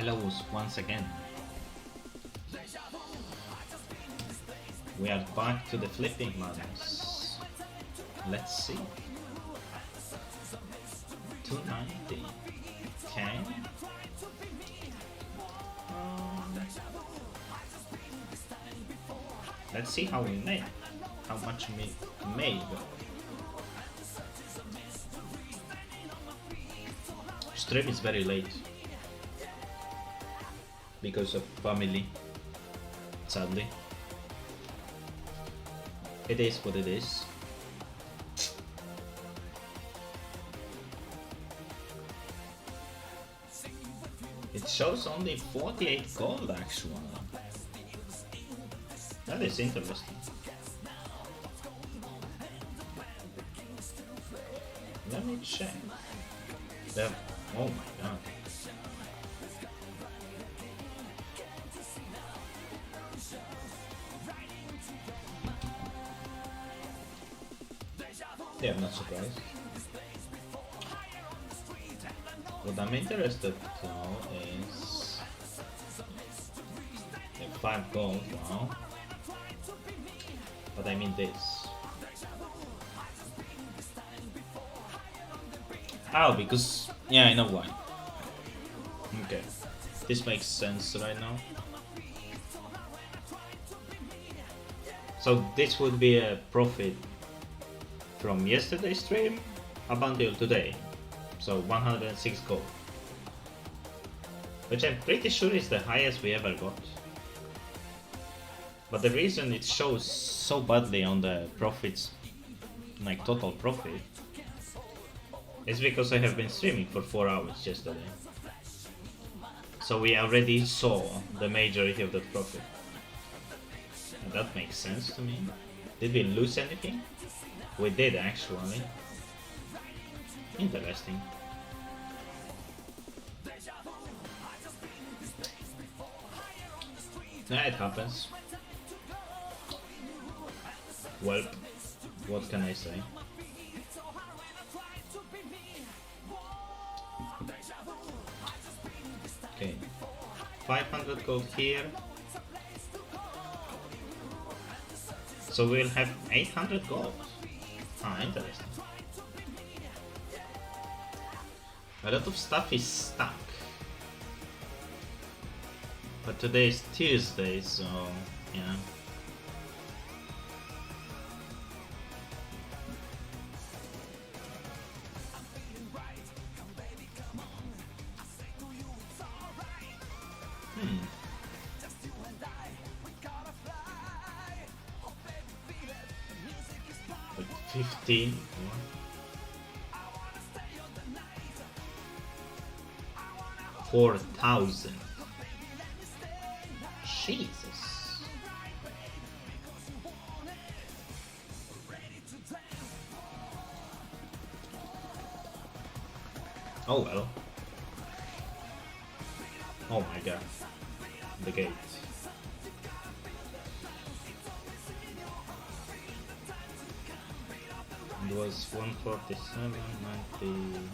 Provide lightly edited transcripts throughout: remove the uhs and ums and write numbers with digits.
Hello once again. We are back to the flipping models. Let's see. 290. Okay. Let's see how we made. How much we made. Stream is very late because of family, sadly. It is what it is. It shows only 48 gold actually. That is interesting. Let me check. Oh my god. Yeah, I'm not surprised. What I'm interested to know is 5 gold, wow. But I mean this. Oh, because yeah, I know why. Okay, this makes sense right now. So this would be a profit from yesterday's stream up until today, so 106 gold, which I'm pretty sure is the highest we ever got. But the reason it shows so badly on the profits, like total profit, is because I have been streaming for 4 hours yesterday. So we already saw the majority of the profit. And that makes sense to me. Did we lose anything? We did actually. Interesting. Yeah, it happens. Well, what can I say? Okay, 500 gold here. So we'll have 800 gold. Ah, interesting. A lot of stuff is stuck. But today is Tuesday, so yeah. Like 15. 4,000. Jesus. Oh well. Oh my god. The gate. It was 147, 90.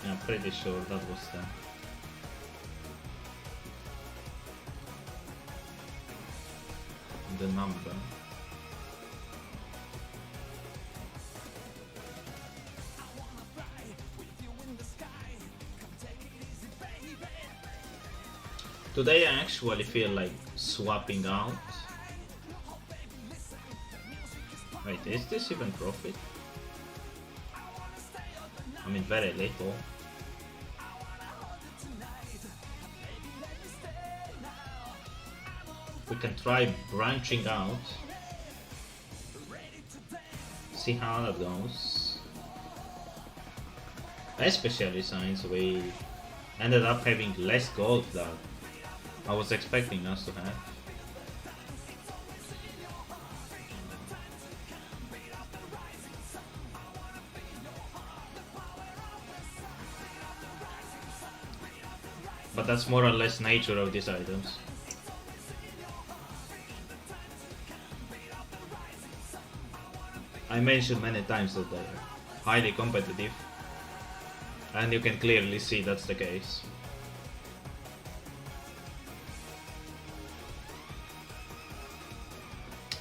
Yeah, I'm pretty sure that was the number. Today I actually feel like swapping out. Wait, is this even profit? I mean, very little. We can try branching out. See how that goes. Especially since we ended up having less gold than I was expecting us to have. But that's more or less nature of these items. I mentioned many times that they're highly competitive, and you can clearly see that's the case.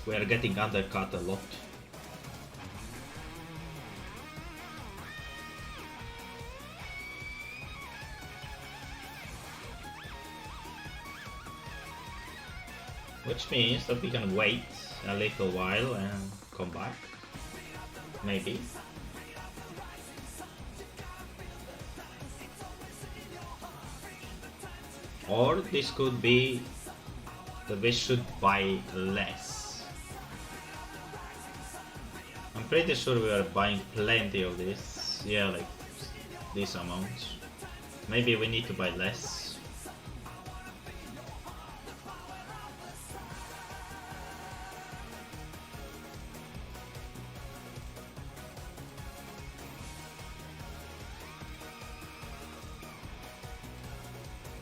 We are getting undercut a lot. Which means that we can wait a little while and come back. Maybe. Or this could be that we should buy less. I'm pretty sure we are buying plenty of this. Yeah, like these amounts. Maybe we need to buy less.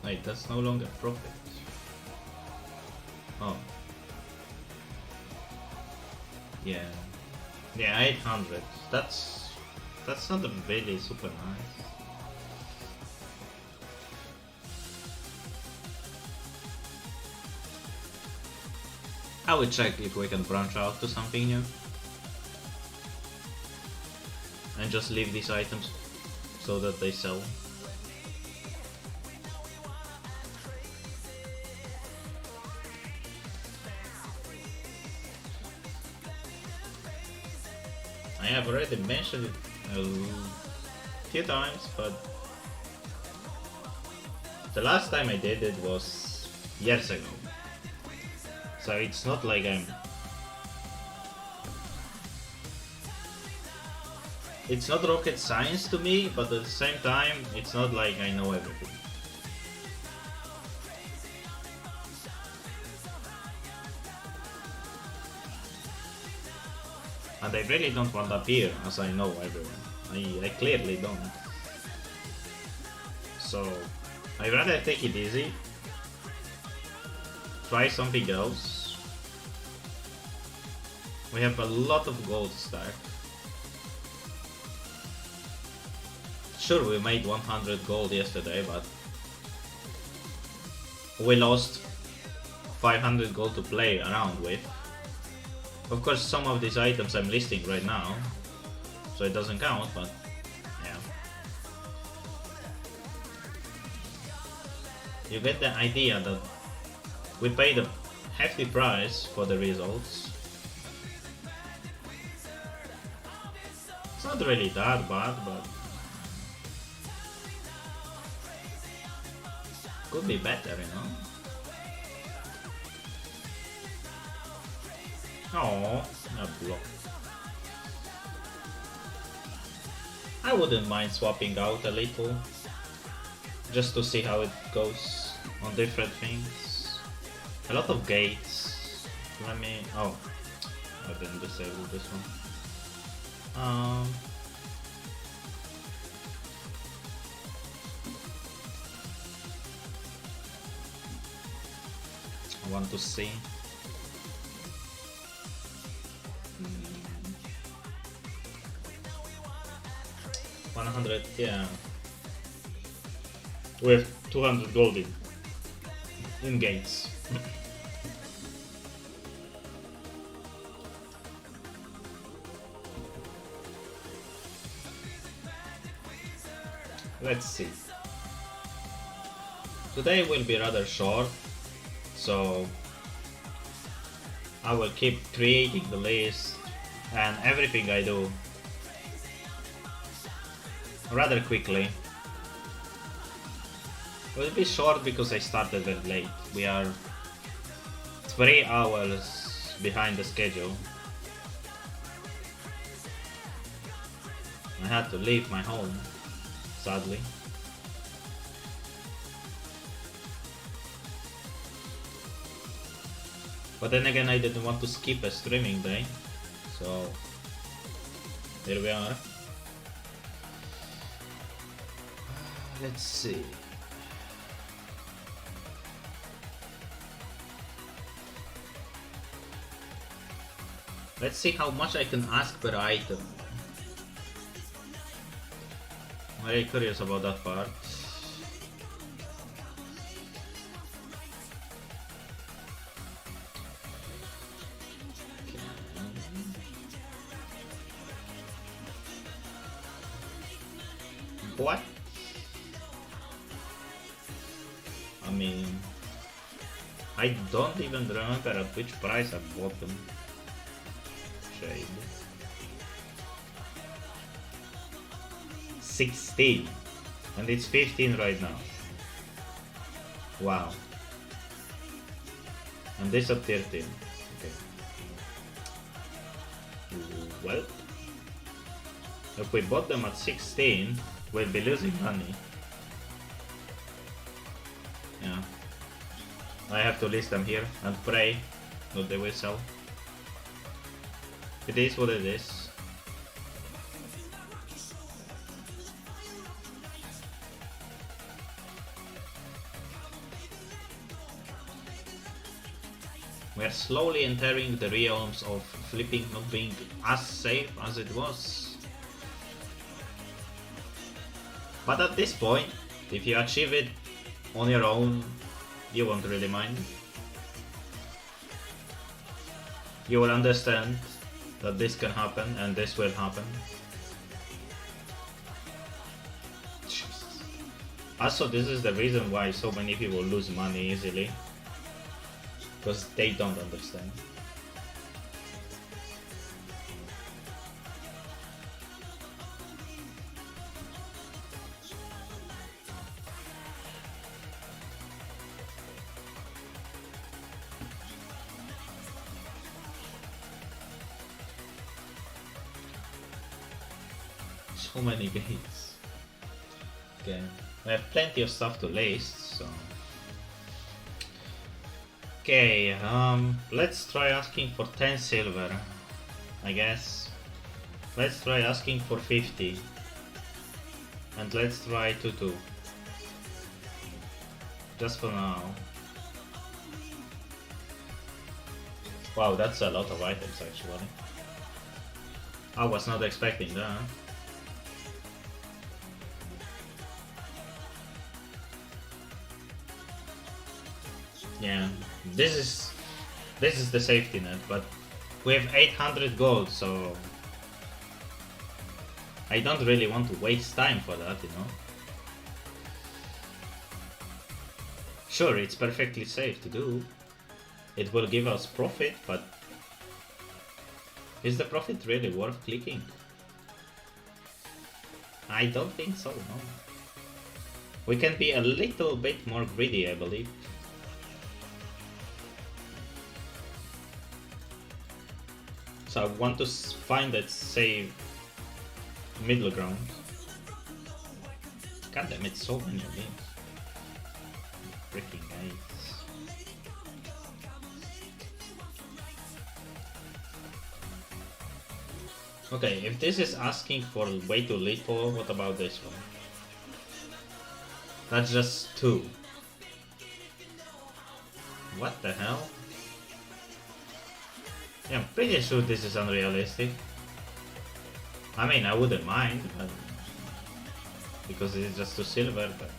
Wait, that's no longer profit. Oh. Yeah. Yeah, 800. That's not really super nice. I will check if we can branch out to something new. And just leave these items so that they sell. I have already mentioned it a few times, but the last time I did it was years ago. So it's not like it's not rocket science to me, but at the same time, it's not like I know everything. And I really don't want to appear as I know everyone. I clearly don't. So I'd rather take it easy, try something else. We have a lot of gold stack. Sure, we made 100 gold yesterday, but we lost 500 gold to play around with. Of course, some of these items I'm listing right now, so it doesn't count, but yeah. You get the idea that we paid a hefty price for the results. It's not really that bad, but could be better, you know? Oh, a block. I wouldn't mind swapping out a little, just to see how it goes on different things. A lot of gates. Let me... oh, I didn't disable this one. I want to see. 100, yeah. We have 200 gold in gates. Let's see. Today will be rather short, so I will keep creating the list and everything I do rather quickly. It will be short because I started very late. We are 3 hours behind the schedule. I had to leave my home, sadly. But then again, I didn't want to skip a streaming day, so here we are. Let's see. Let's see how much I can ask per item. I'm very curious about that part. What? I mean, I don't even remember at which price I bought them. Shade. 16. And it's 15 right now. Wow. And this at 13. Okay. Well, if we bought them at 16, we'll be losing money. Yeah. I have to list them here and pray that they will sell. It is what it is. We are slowly entering the realms of flipping not being as safe as it was. But at this point, if you achieve it on your own, you won't really mind. You will understand that this can happen and this will happen. Jesus. Also, this is the reason why so many people lose money easily. Because they don't understand. So many gates. Okay, we have plenty of stuff to list, so. Okay, let's try asking for 10 silver, I guess. Let's try asking for 50. And let's try 2-2. Just for now. Wow, that's a lot of items actually. I was not expecting that. Yeah, this is the safety net, but we have 800 gold, so I don't really want to waste time for that, you know. Sure, it's perfectly safe to do. It will give us profit, but is the profit really worth clicking? I don't think so, no. We can be a little bit more greedy, I believe. So I want to find that safe middle ground. God damn it, so many of these. Freaking guys. Okay, if this is asking for way too little, what about this one? That's just 2. What the hell? Yeah, I'm pretty sure this is unrealistic. I mean, I wouldn't mind, but because it's just 2 silver, but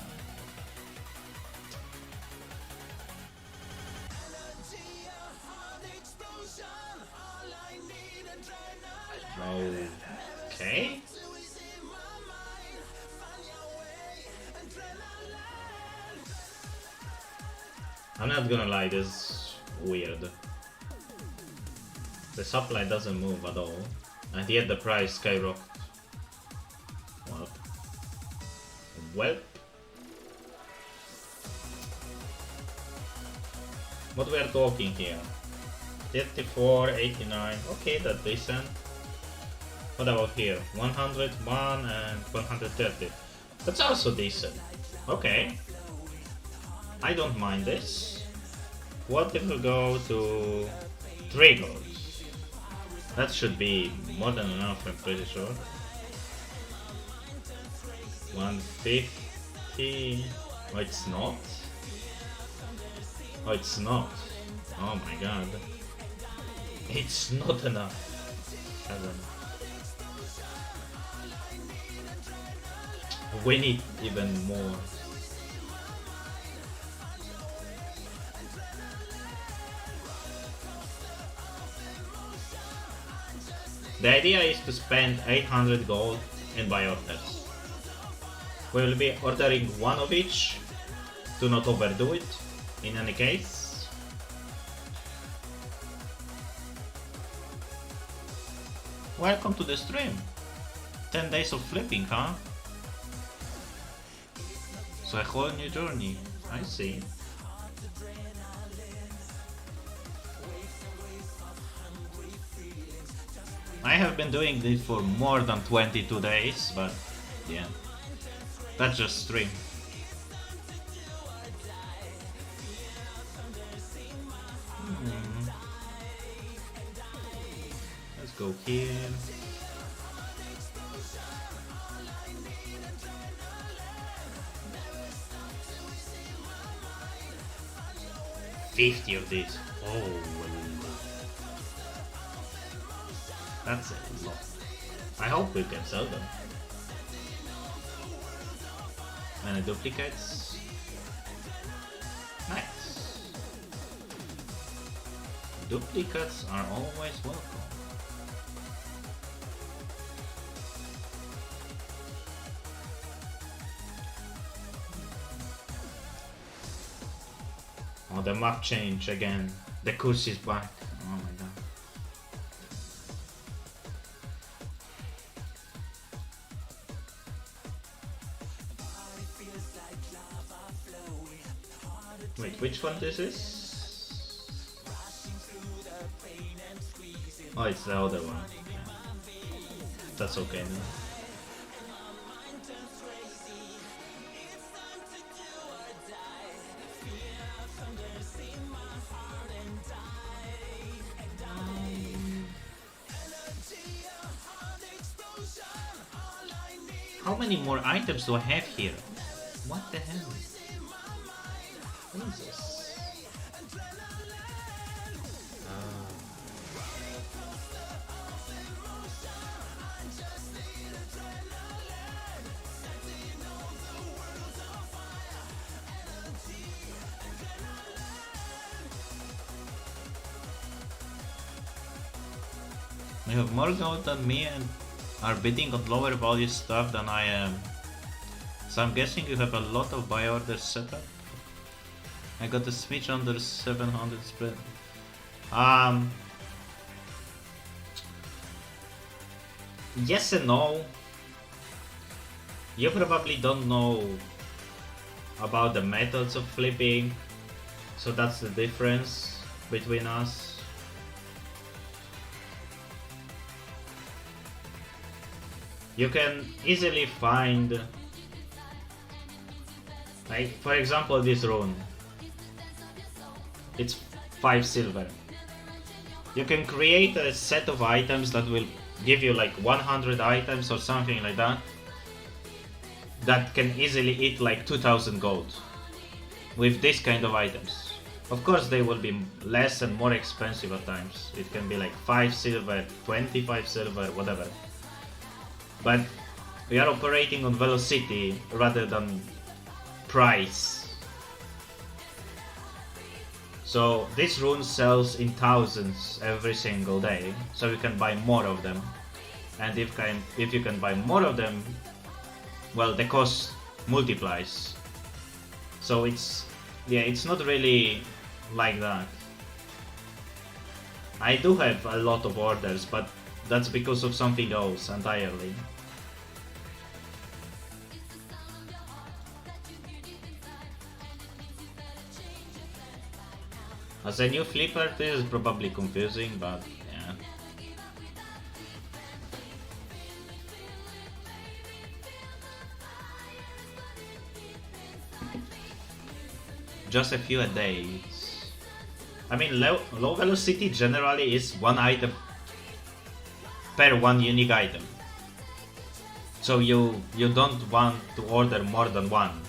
okay. I'm not gonna lie, this is weird. The supply doesn't move at all, and yet the price skyrocketed. Well, what we are talking here? 34, 89. Okay, that's decent. What about here? 101 and 130. That's also decent. Okay, I don't mind this. What if we go to 3 gold? That should be more than enough, I'm pretty sure. 150. Oh, it's not. Oh, it's not. Oh my god. It's not enough. We need even more. The idea is to spend 800 gold and buy orders. We'll be ordering one of each to not overdo it in any case. Welcome to the stream. 10 days of flipping, huh? So a whole new journey. I see. I have been doing this for more than 22 days, but yeah, that's just stream. Let's go here. $50 of these. Oh, that's a lot. I hope we can sell them. Any duplicates? Nice. Duplicates are always welcome. Oh, the map change again. The curse is back. Oh my god. Wait, which one this is? Oh, it's the other one. That's okay now. How many more items do I have here? What the hell? What is this? You have more gold than me and are bidding on lower value stuff than I am. So I'm guessing you have a lot of buy orders set up? I got a smidge under 700 spread. Yes and no. You probably don't know about the methods of flipping, so that's the difference between us. You can easily find, like for example, this rune. It's 5 silver. You can create a set of items that will give you like 100 items or something like that. That can easily eat like 2000 gold with this kind of items. Of course they will be less and more expensive at times. It can be like 5 silver, 25 silver, whatever. But we are operating on velocity rather than price. So this rune sells in thousands every single day, so you can buy more of them. And if you can buy more of them, well, the cost multiplies. So it's not really like that. I do have a lot of orders, but that's because of something else entirely. As a new flipper, this is probably confusing, but yeah. Just a few a day. I mean, low velocity generally is one item per one unique item. So you don't want to order more than one.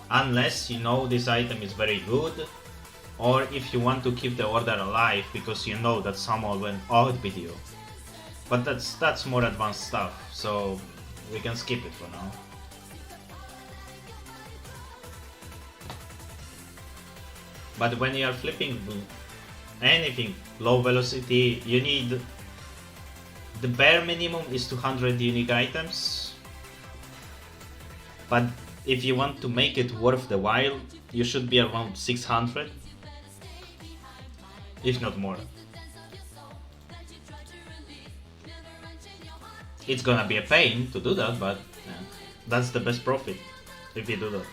Unless you know this item is very good, or if you want to keep the order alive because you know that someone will outbid you. But that's more advanced stuff, so we can skip it for now. But when you are flipping anything low velocity, you need, the bare minimum is 200 unique items. But if you want to make it worth the while, you should be around 600, if not more. It's gonna be a pain to do that, but that's the best profit if you do that.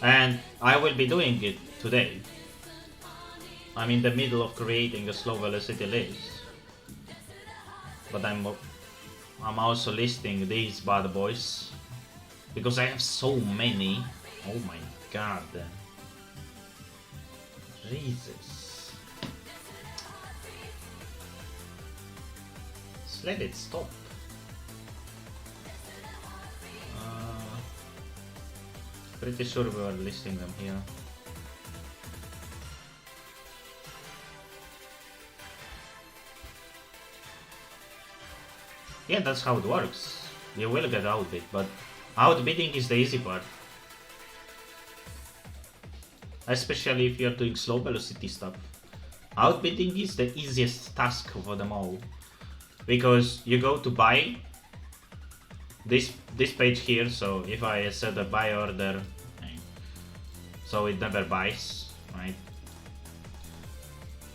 And I will be doing it today. I'm in the middle of creating a slow velocity list, but I'm also listing these bad boys because I have so many. Oh my god. Jesus. Just let it stop. Pretty sure we are listing them here. Yeah, that's how it works. You will get outbid, but outbidding is the easy part. Especially if you're doing slow velocity stuff. Outbidding is the easiest task for them all. Because you go to buy this page here, so if I set a buy order, so it never buys, right?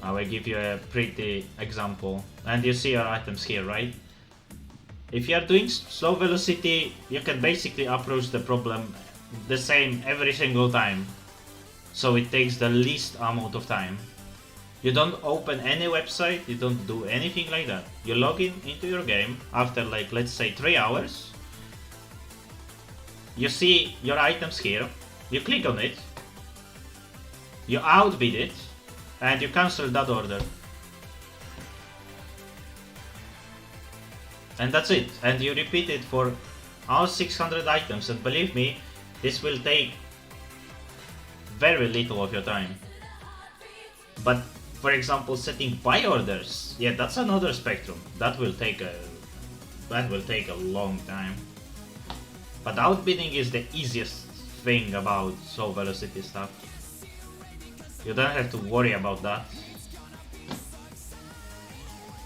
I will give you a pretty example, and you see your items here, right? If you are doing slow velocity, you can basically approach the problem the same every single time, so it takes the least amount of time. You don't open any website, you don't do anything like that. You log in into your game after, like, let's say 3 hours. You see your items here, you click on it, you outbid it, and you cancel that order. And that's it. And you repeat it for all 600 items, and believe me, this will take very little of your time. But for example, setting buy orders, yeah, that's another spectrum. That will take a long time. But outbidding is the easiest thing about slow velocity stuff. You don't have to worry about that.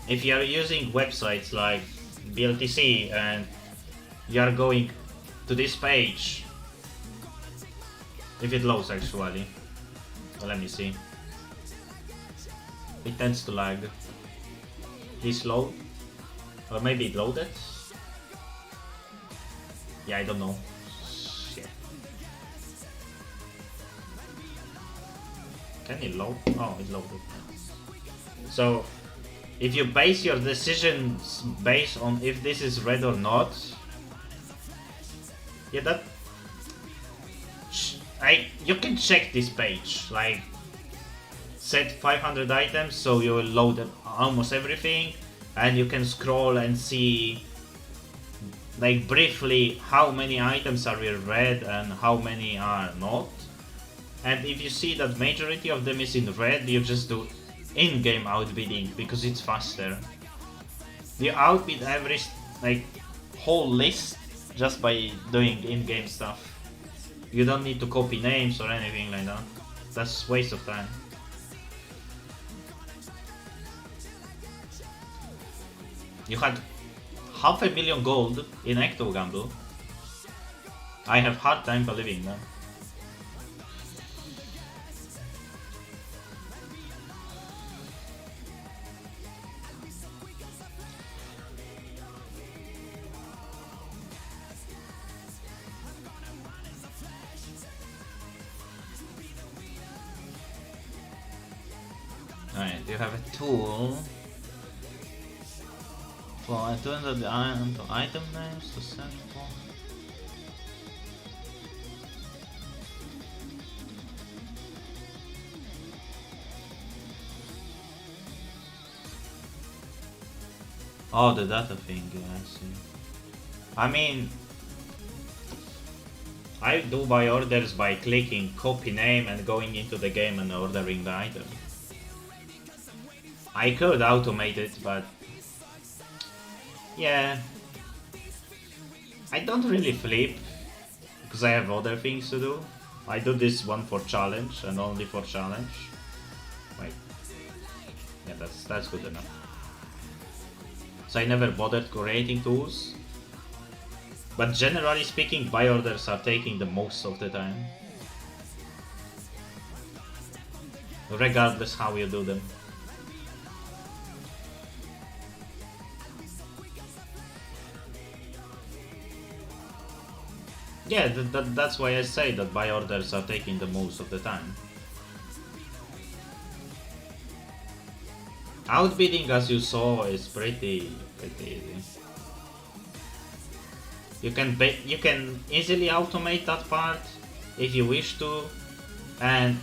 If you are using websites like BLTC and you are going to this page, if it loads actually, well, let me see. It tends to lag. Please load, or maybe it loaded. Yeah, I don't know. Shit. Can it load? Oh, it loaded. So, if you base your decisions based on if this is red or not, yeah, that you can check this page. Like, set 500 items, so you will load almost everything, and you can scroll and see, like, briefly how many items are in red and how many are not. And if you see that majority of them is in red, you just do in-game outbidding because it's faster. You outbid every, like, whole list just by doing in-game stuff. You don't need to copy names or anything like that. That's waste of time. You had 500,000 gold in Ectogamble. I have hard time believing that. Alright, you have a tool for to enter the item names to send for. Oh, the data thing, yeah, I see. I mean, I do buy orders by clicking copy name and going into the game and ordering the item. I could automate it, but yeah, I don't really flip because I have other things to do. I do this one for challenge and only for challenge. Wait, yeah, that's good enough. So I never bothered creating tools. But generally speaking, buy orders are taking the most of the time. Regardless how you do them. Yeah, that's why I say that buy orders are taking the most of the time. Outbidding, as you saw, is pretty easy. You can easily automate that part if you wish to, and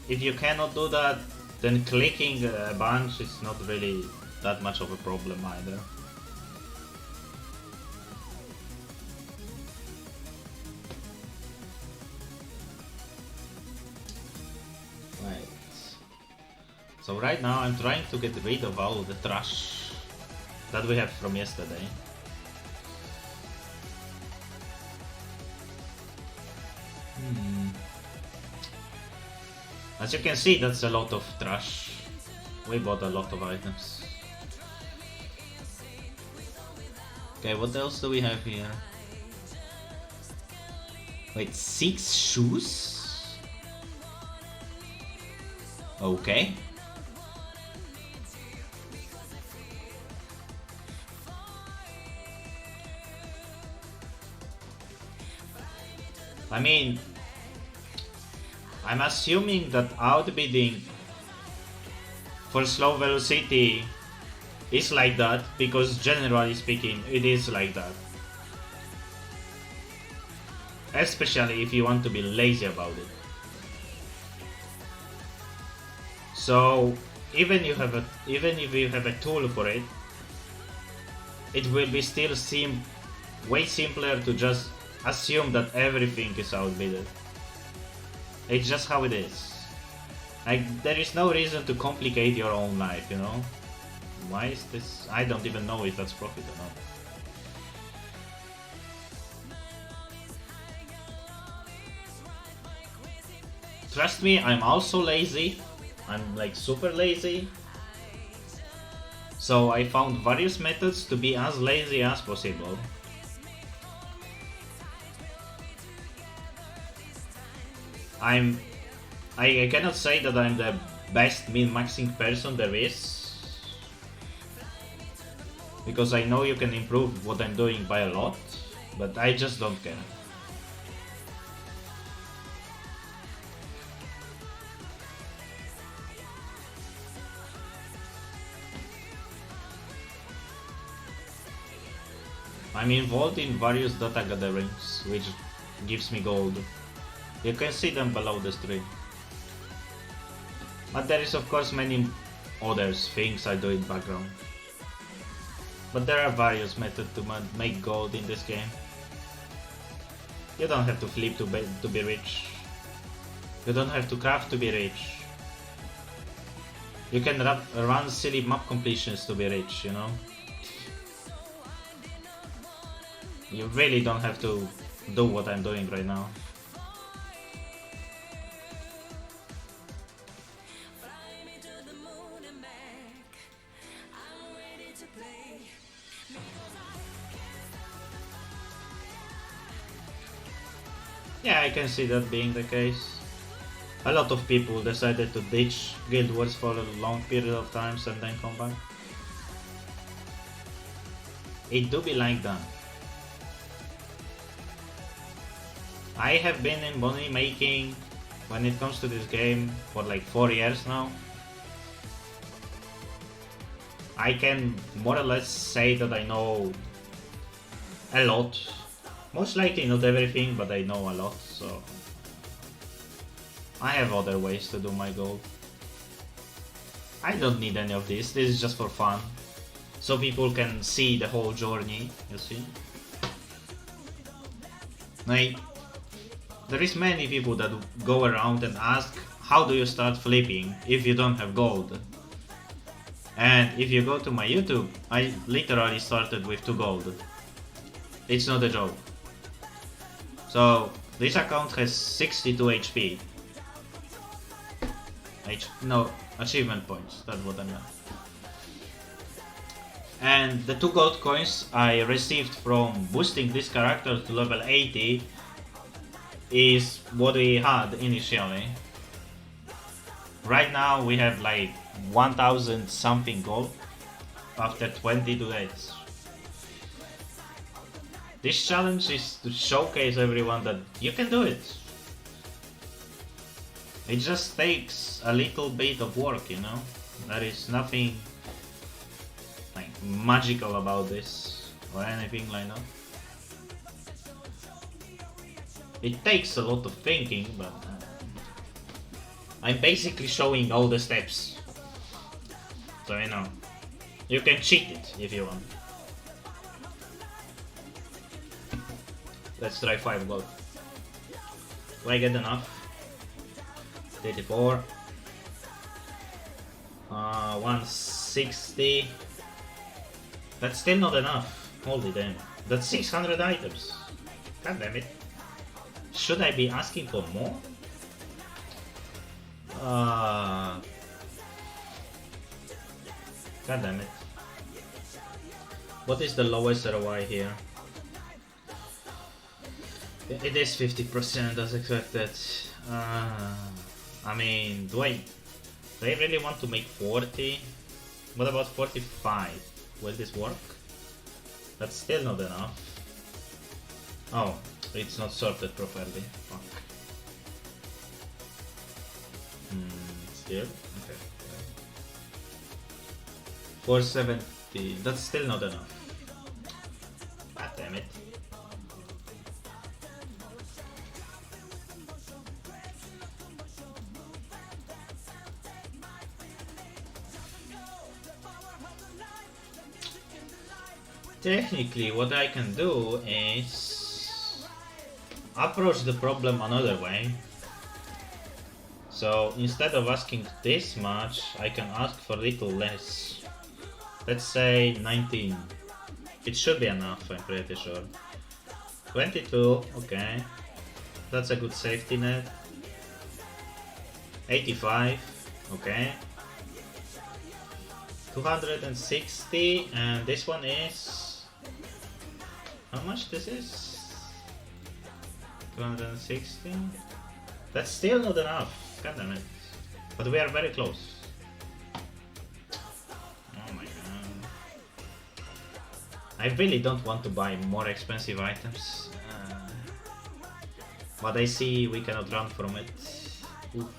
if you cannot do that, then clicking a bunch is not really that much of a problem either. Right. So right now I'm trying to get rid of all the trash that we have from yesterday. As you can see, that's a lot of trash. We bought a lot of items. Okay, what else do we have here? Wait, 6 shoes? Okay. I mean, I'm assuming that outbidding for slow velocity is like that, because generally speaking it is like that. Especially if you want to be lazy about it. So even if you have a tool for it, it will be still seem way simpler to just assume that everything is outbidded. It's just how it is. Like, there is no reason to complicate your own life, you know? Why is this? I don't even know if that's profit or not. Trust me, I'm also lazy. I'm like super lazy. So I found various methods to be as lazy as possible. I cannot say that I'm the best min-maxing person there is, because I know you can improve what I'm doing by a lot, but I just don't care. I'm involved in various data gatherings, which gives me gold. You can see them below the stream. But there is of course many other things I do in background. But there are various methods to make gold in this game. You don't have to flip to be rich. You don't have to craft to be rich. You can run silly map completions to be rich, you know? You really don't have to do what I'm doing right now. Yeah, I can see that being the case. A lot of people decided to ditch Guild Wars for a long period of times and then come back. It do be like that. I have been in money making when it comes to this game for like 4 years now. I can more or less say that I know a lot. Most likely not everything, but I know a lot, so I have other ways to do my goal. I don't need any of this is just for fun. So people can see the whole journey, you see? Like, there is many people that go around and ask, how do you start flipping if you don't have gold? And if you go to my YouTube, I literally started with 2 gold. It's not a joke. So this account has 62 HP. No, achievement points, that's what I meant. And the 2 gold coins I received from boosting this character to level 80 is what we had initially. Right now we have like 1000 something gold after 22 days. This challenge is to showcase everyone that you can do it. It just takes a little bit of work, you know? There is nothing like magical about this or anything like that. It takes a lot of thinking, but I'm basically showing all the steps. So you know, you can cheat it if you want. Let's try 5 gold. Do I get enough? 34. 160. That's still not enough. Holy damn. That's 600 items. God damn it. Should I be asking for more? God damn it. What is the lowest ROI here? It is 50% as expected. I mean, do I really want to make 40? What about 45? Will this work? That's still not enough. Oh, it's not sorted properly. Fuck. Still? Okay. 470. That's still not enough. God damn it. Technically, what I can do is approach the problem another way. So instead of asking this much, I can ask for a little less. Let's say 19. It should be enough, I'm pretty sure. 22, okay. That's a good safety net. 85, okay. 260, and this one is... How much this is? 260? That's still not enough. God damn it. But we are very close. Oh my god. I really don't want to buy more expensive items. But I see we cannot run from it. Oof.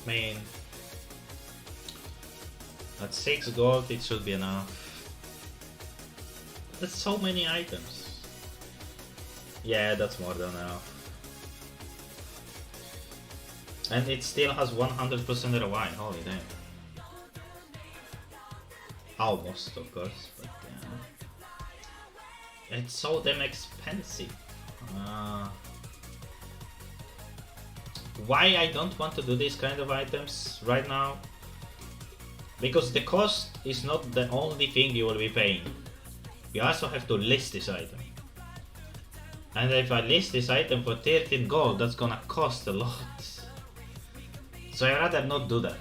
Main. At 6 gold it should be enough. That's so many items. Yeah, that's more than enough. And it still has 100% ROI, holy damn. Almost, of course, but yeah. It's so damn expensive. Why I don't want to do these kind of items right now? Because the cost is not the only thing you will be paying. You also have to list this item. And if I list this item for 13 gold, that's gonna cost a lot. So I'd rather not do that.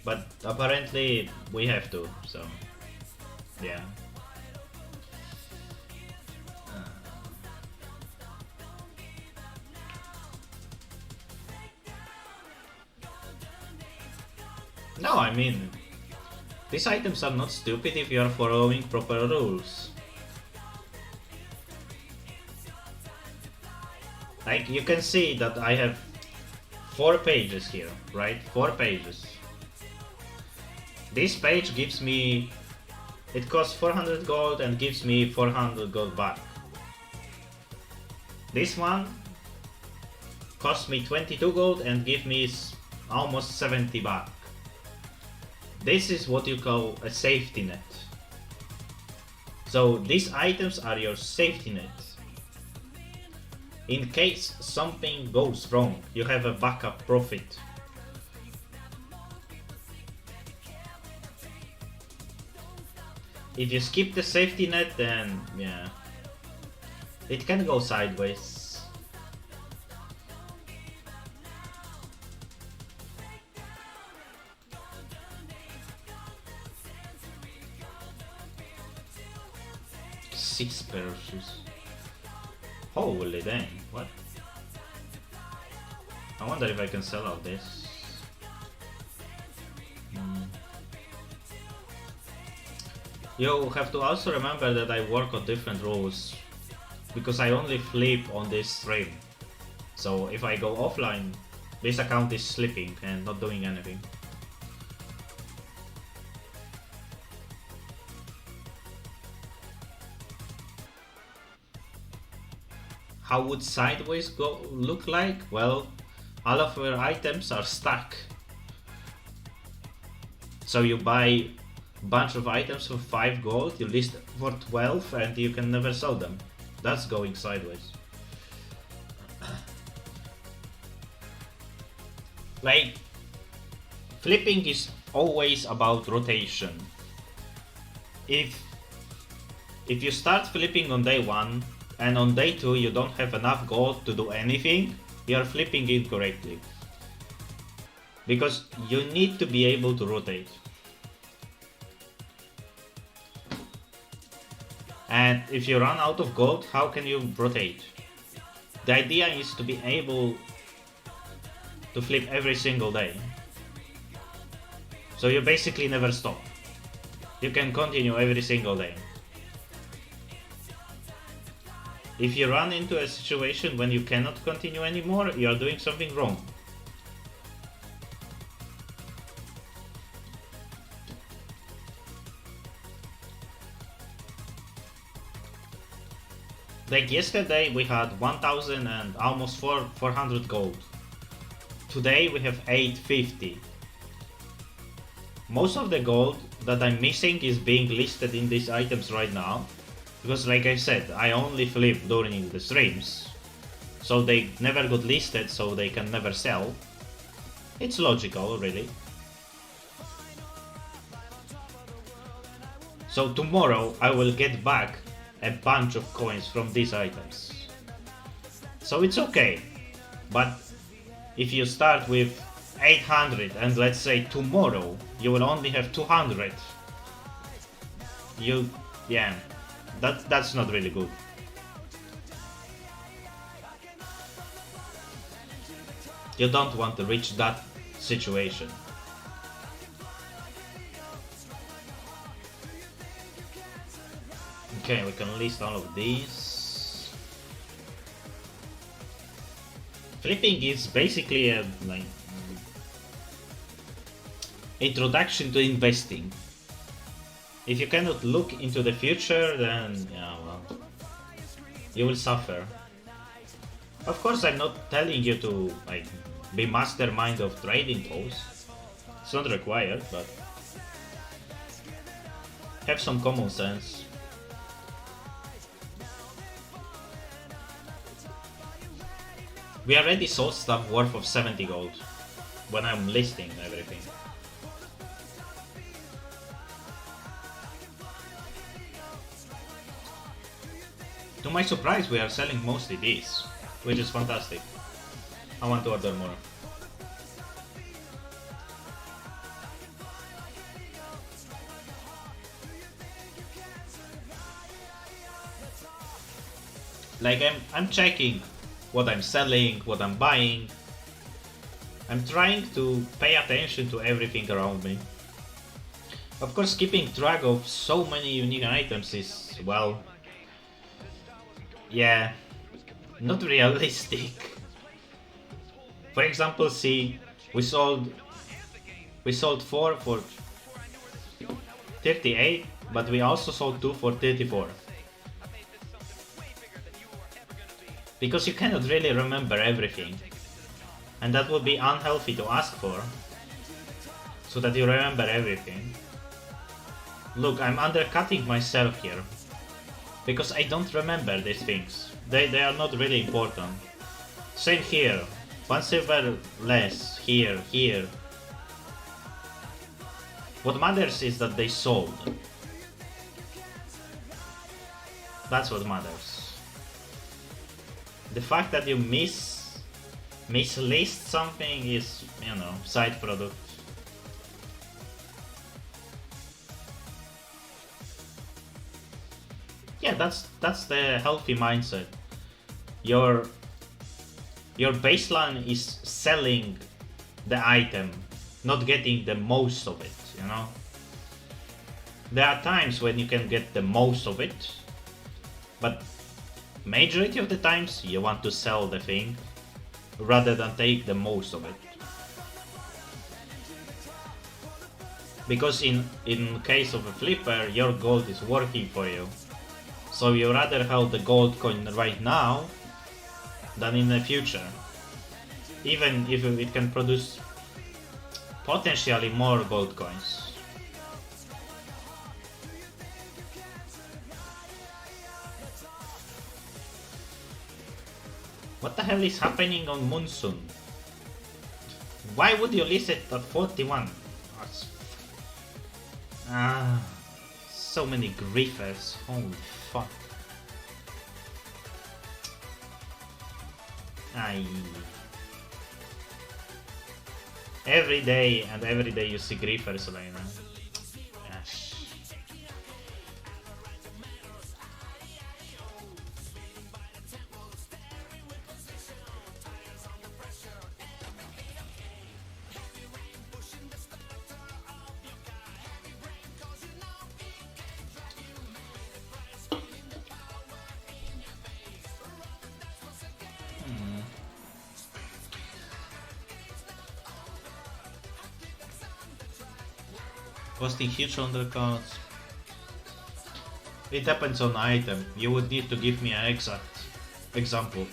But apparently we have to, so yeah. No, I mean, these items are not stupid if you are following proper rules. Like, you can see that I have 4 pages here, right? 4 pages. This page gives me... It costs 400 gold and gives me 400 gold back. This one costs me 22 gold and gives me almost 70 back. This is what you call a safety net. So these items are your safety net. In case something goes wrong, you have a backup profit. If you skip the safety net, then yeah, it can go sideways. Six pair of shoes. Holy dang, what? I wonder if I can sell out this. You have to also remember that I work on different rules, because I only flip on this stream. So if I go offline, this account is sleeping and not doing anything. How would sideways look like? Well, all of your items are stuck. So you buy a bunch of items for 5 gold, you list for 12 and you can never sell them. That's going sideways. Like, flipping is always about rotation. If you start flipping on day 1 and on day 2 you don't have enough gold to do anything, you are flipping incorrectly. Because you need to be able to rotate. And if you run out of gold, how can you rotate? The idea is to be able to flip every single day. So you basically never stop. You can continue every single day. If you run into a situation when you cannot continue anymore, you are doing something wrong. Like yesterday we had 1000 and almost 400 gold. Today we have 850. Most of the gold that I'm missing is being listed in these items right now. Because like I said, I only flip during the streams. So they never got listed, so they can never sell. It's logical, really. So tomorrow I will get back a bunch of coins from these items. So it's okay. But if you start with 800 and let's say tomorrow you will only have 200, yeah, that's not really good. You don't want to reach that situation. Okay, we can list all of these. Flipping is basically a introduction to investing. If you cannot look into the future, then yeah, well, you will suffer. Of course, I'm not telling you to be mastermind of trading posts. It's not required, but have some common sense. We already sold stuff worth of 70 gold when I'm listing everything. To my surprise, we are selling mostly these, which is fantastic. I want to order more. Like I'm checking what I'm selling, what I'm buying. I'm trying to pay attention to everything around me. Of course, keeping track of so many unique items is, well, yeah, not realistic. For example, see, we sold 4 for 38, but we also sold 2 for 34. Because you cannot really remember everything, and that would be unhealthy to ask for, so that you remember everything. Look, I'm undercutting myself here. Because I don't remember these things. They are not really important. Same here. 1 silver less. Here, here. What matters is that they sold. That's what matters. The fact that you mislist something is, you know, side product. Yeah, that's the healthy mindset. Your baseline is selling the item, not getting the most of it, you know? There are times when you can get the most of it, but majority of the times you want to sell the thing rather than take the most of it. Because in case of a flipper, your gold is working for you. So you rather have the gold coin right now than in the future. Even if it can produce potentially more gold coins. What the hell is happening on Monsoon? Why would you list it at 41? So many griefers. Holy fuck. Every day you see griefers, Elena. Gosh. Costing huge undercards. It depends on item. You would need to give me an exact example.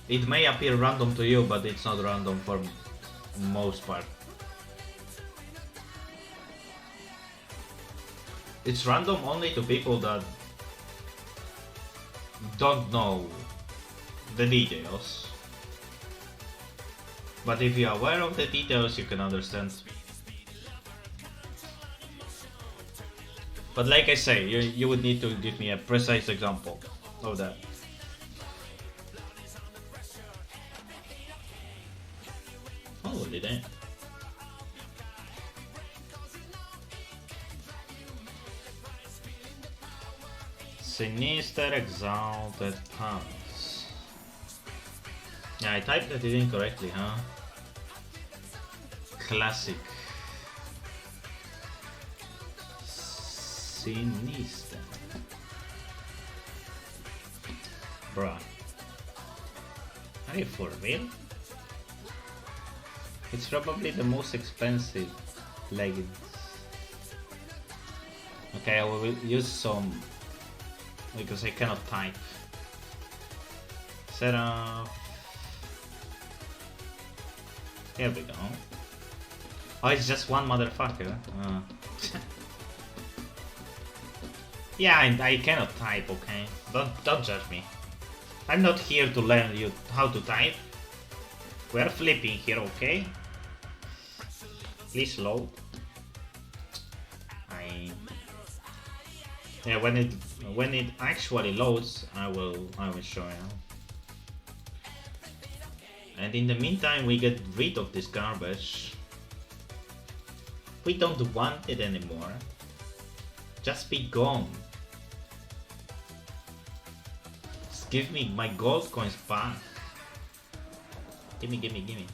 It may appear random to you, but it's not random for most part. It's random only to people that don't know the details. But if you're aware of the details, you can understand. But like I say, you would need to give me a precise example of that. Holy damn. Sinister Exalted Palace. Yeah, I typed that in incorrectly, huh? Classic. Sinister. Bruh. Are you for real? It's probably the most expensive leggings. Okay, I will use some because I cannot type. Set up. Here we go. Oh, it's just one motherfucker. Yeah, I cannot type, okay? Don't judge me. I'm not here to learn you how to type. We're flipping here, okay? Please load. Yeah, when it actually loads, I will show you. And in the meantime, we get rid of this garbage. We don't want it anymore. Just be gone. Just give me my gold coins back. Gimme, gimme, gimme.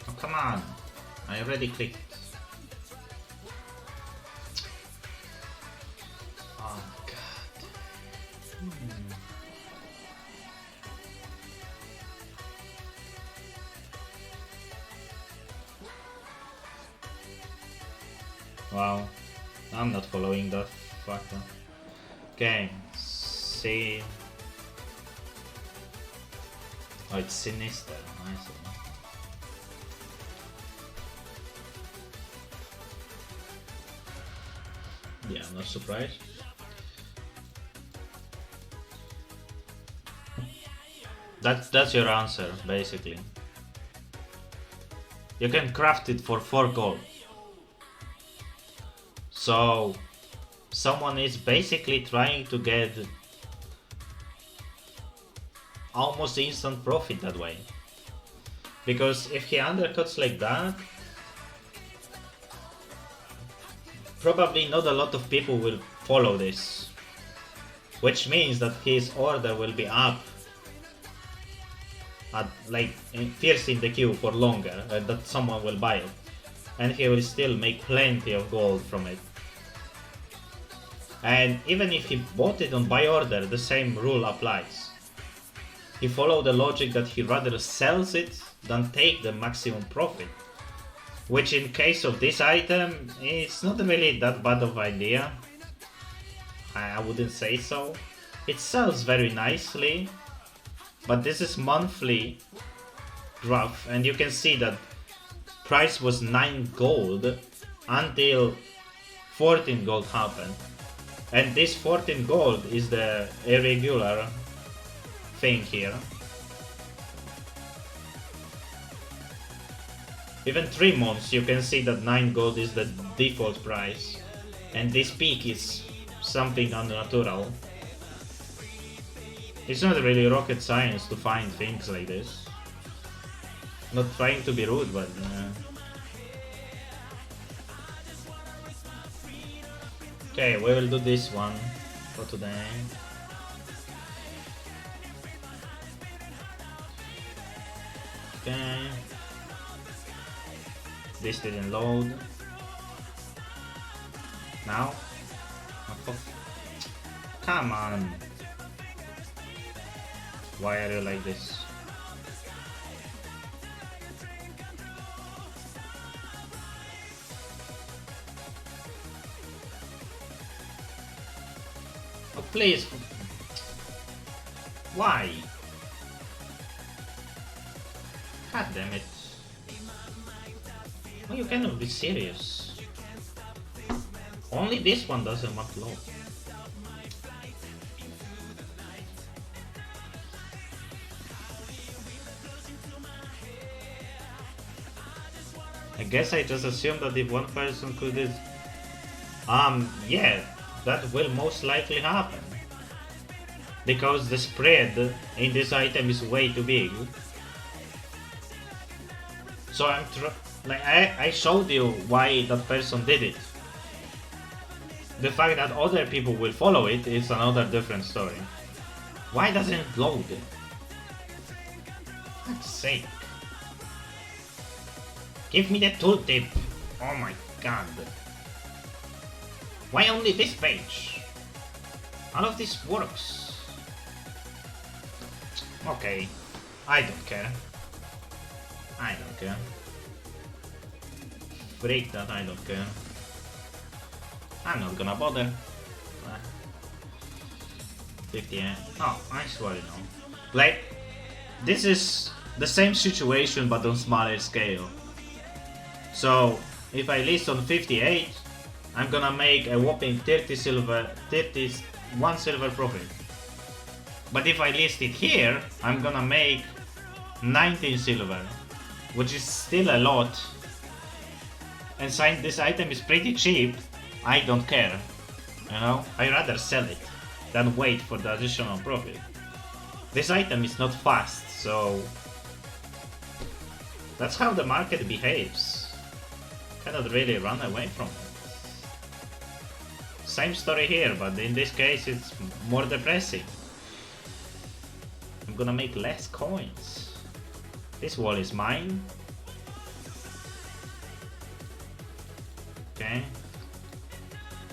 Oh, come on. I already clicked. Oh, God. Wow. I'm not following that factor. Okay. See. Oh, it's Sinister. I see. Yeah, not surprised. That's your answer, basically. You can craft it for 4 gold. So someone is basically trying to get almost instant profit that way. Because if he undercuts like that, probably not a lot of people will follow this. Which means that his order will be up at, like, first in the queue for longer, that someone will buy it. And he will still make plenty of gold from it. And even if he bought it on buy order, the same rule applies. He followed the logic that he rather sells it than take the maximum profit. Which in case of this item, it's not really that bad of idea. I wouldn't say so. It sells very nicely, but this is monthly graph, and you can see that price was 9 gold until 14 gold happened. And this 14 gold is the irregular thing here. Even 3 months you can see that 9 gold is the default price. And this peak is something unnatural. It's not really rocket science to find things like this. Not trying to be rude, but okay, we will do this one for today. Okay. This didn't load. Now? Oh, come on. Why are you like this? Oh, please. Why? God damn it. Oh, you cannot be serious. Only this one doesn't upload. I guess I just assumed that if one person could do... yeah, that will most likely happen. Because the spread in this item is way too big. So I showed you why that person did it. The fact that other people will follow it is another different story. Why doesn't it load? For God's sake. Give me the tooltip. Oh my god. Why only this page? All of this works. Okay. I don't care. I don't care. Freak that, I don't care. I'm not gonna bother. 58. Oh, I swear you know. Like, this is the same situation but on smaller scale. So, if I list on 58, I'm gonna make a whopping 31 silver profit. But if I list it here, I'm gonna make 19 silver, which is still a lot. And since this item is pretty cheap, I don't care. You know, I rather sell it than wait for the additional profit. This item is not fast, so that's how the market behaves. Cannot really run away from it. Same story here, but in this case it's more depressing. I'm gonna make less coins. This wall is mine. Okay.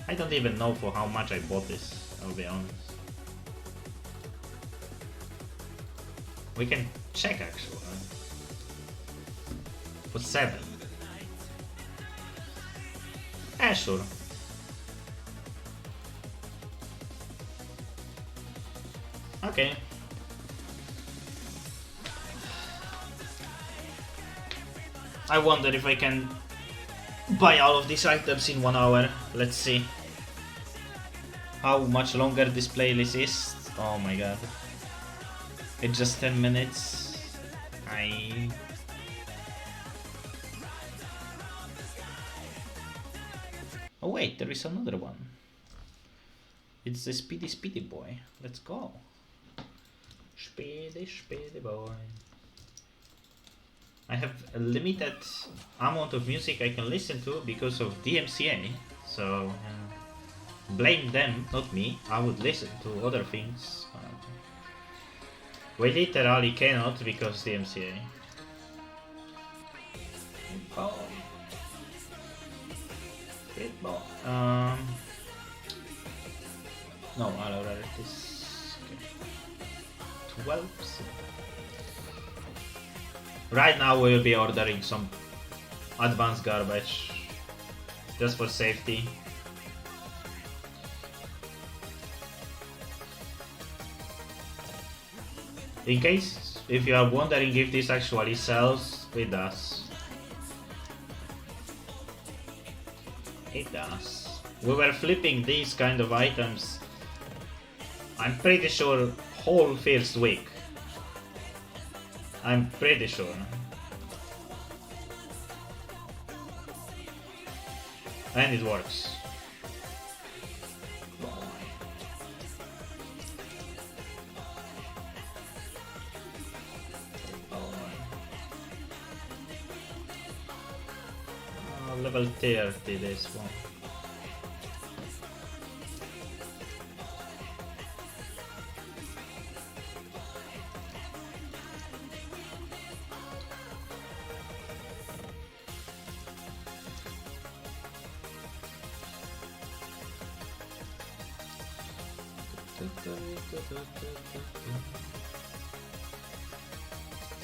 I don't even know for how much I bought this, I'll be honest. We can check actually. For 7. Yeah, sure. Okay. I wonder if I can buy all of these items in 1 hour. Let's see how much longer this playlist is. Oh my god. It's just 10 minutes. Oh wait, there is another one. It's the Speedy Boy. Let's go. Speedy Boy. I have a limited amount of music I can listen to because of DMCA. So blame them, not me. I would listen to other things. We literally cannot because DMCA. No, I'll order this. Okay. 12. Right now we'll be ordering some advanced garbage just for safety. In case if you are wondering if this actually sells, it does. It does. We were flipping these kind of items, I'm pretty sure, whole first week. I'm pretty sure. And it works. Level 30 this one.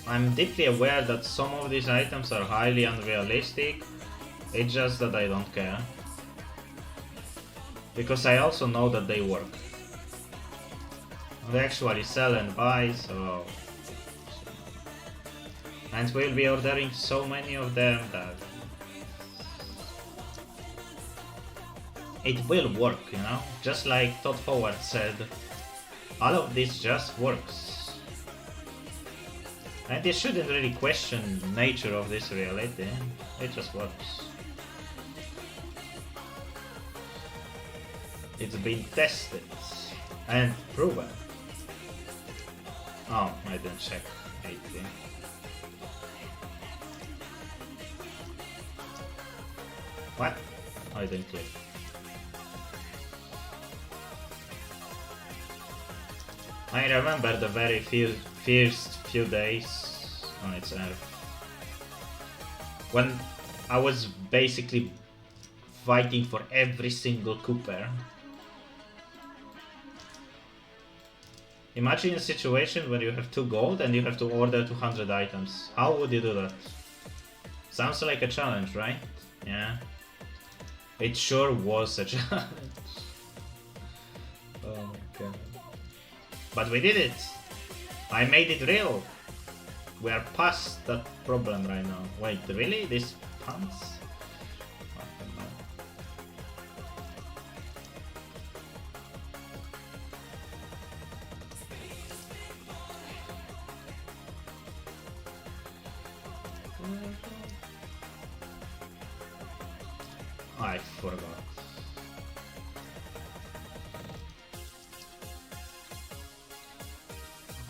I'm deeply aware that some of these items are highly unrealistic. It's just that I don't care. Because I also know that they work. They actually sell and buy, so... And we'll be ordering so many of them that... It will work, you know? Just like Todd Howard said, all of this just works. And you shouldn't really question the nature of this reality, it just works. It's been tested and proven. Oh, I didn't check 80. What? I didn't click. I remember the very first few days on its Earth, when I was basically fighting for every single Cooper. Imagine a situation where you have 2 gold and you have to order 200 items. How would you do that? Sounds like a challenge, right? Yeah. It sure was a challenge. Oh my god. But we did it! I made it real! We are past that problem right now. Wait, really? These pants? I forgot.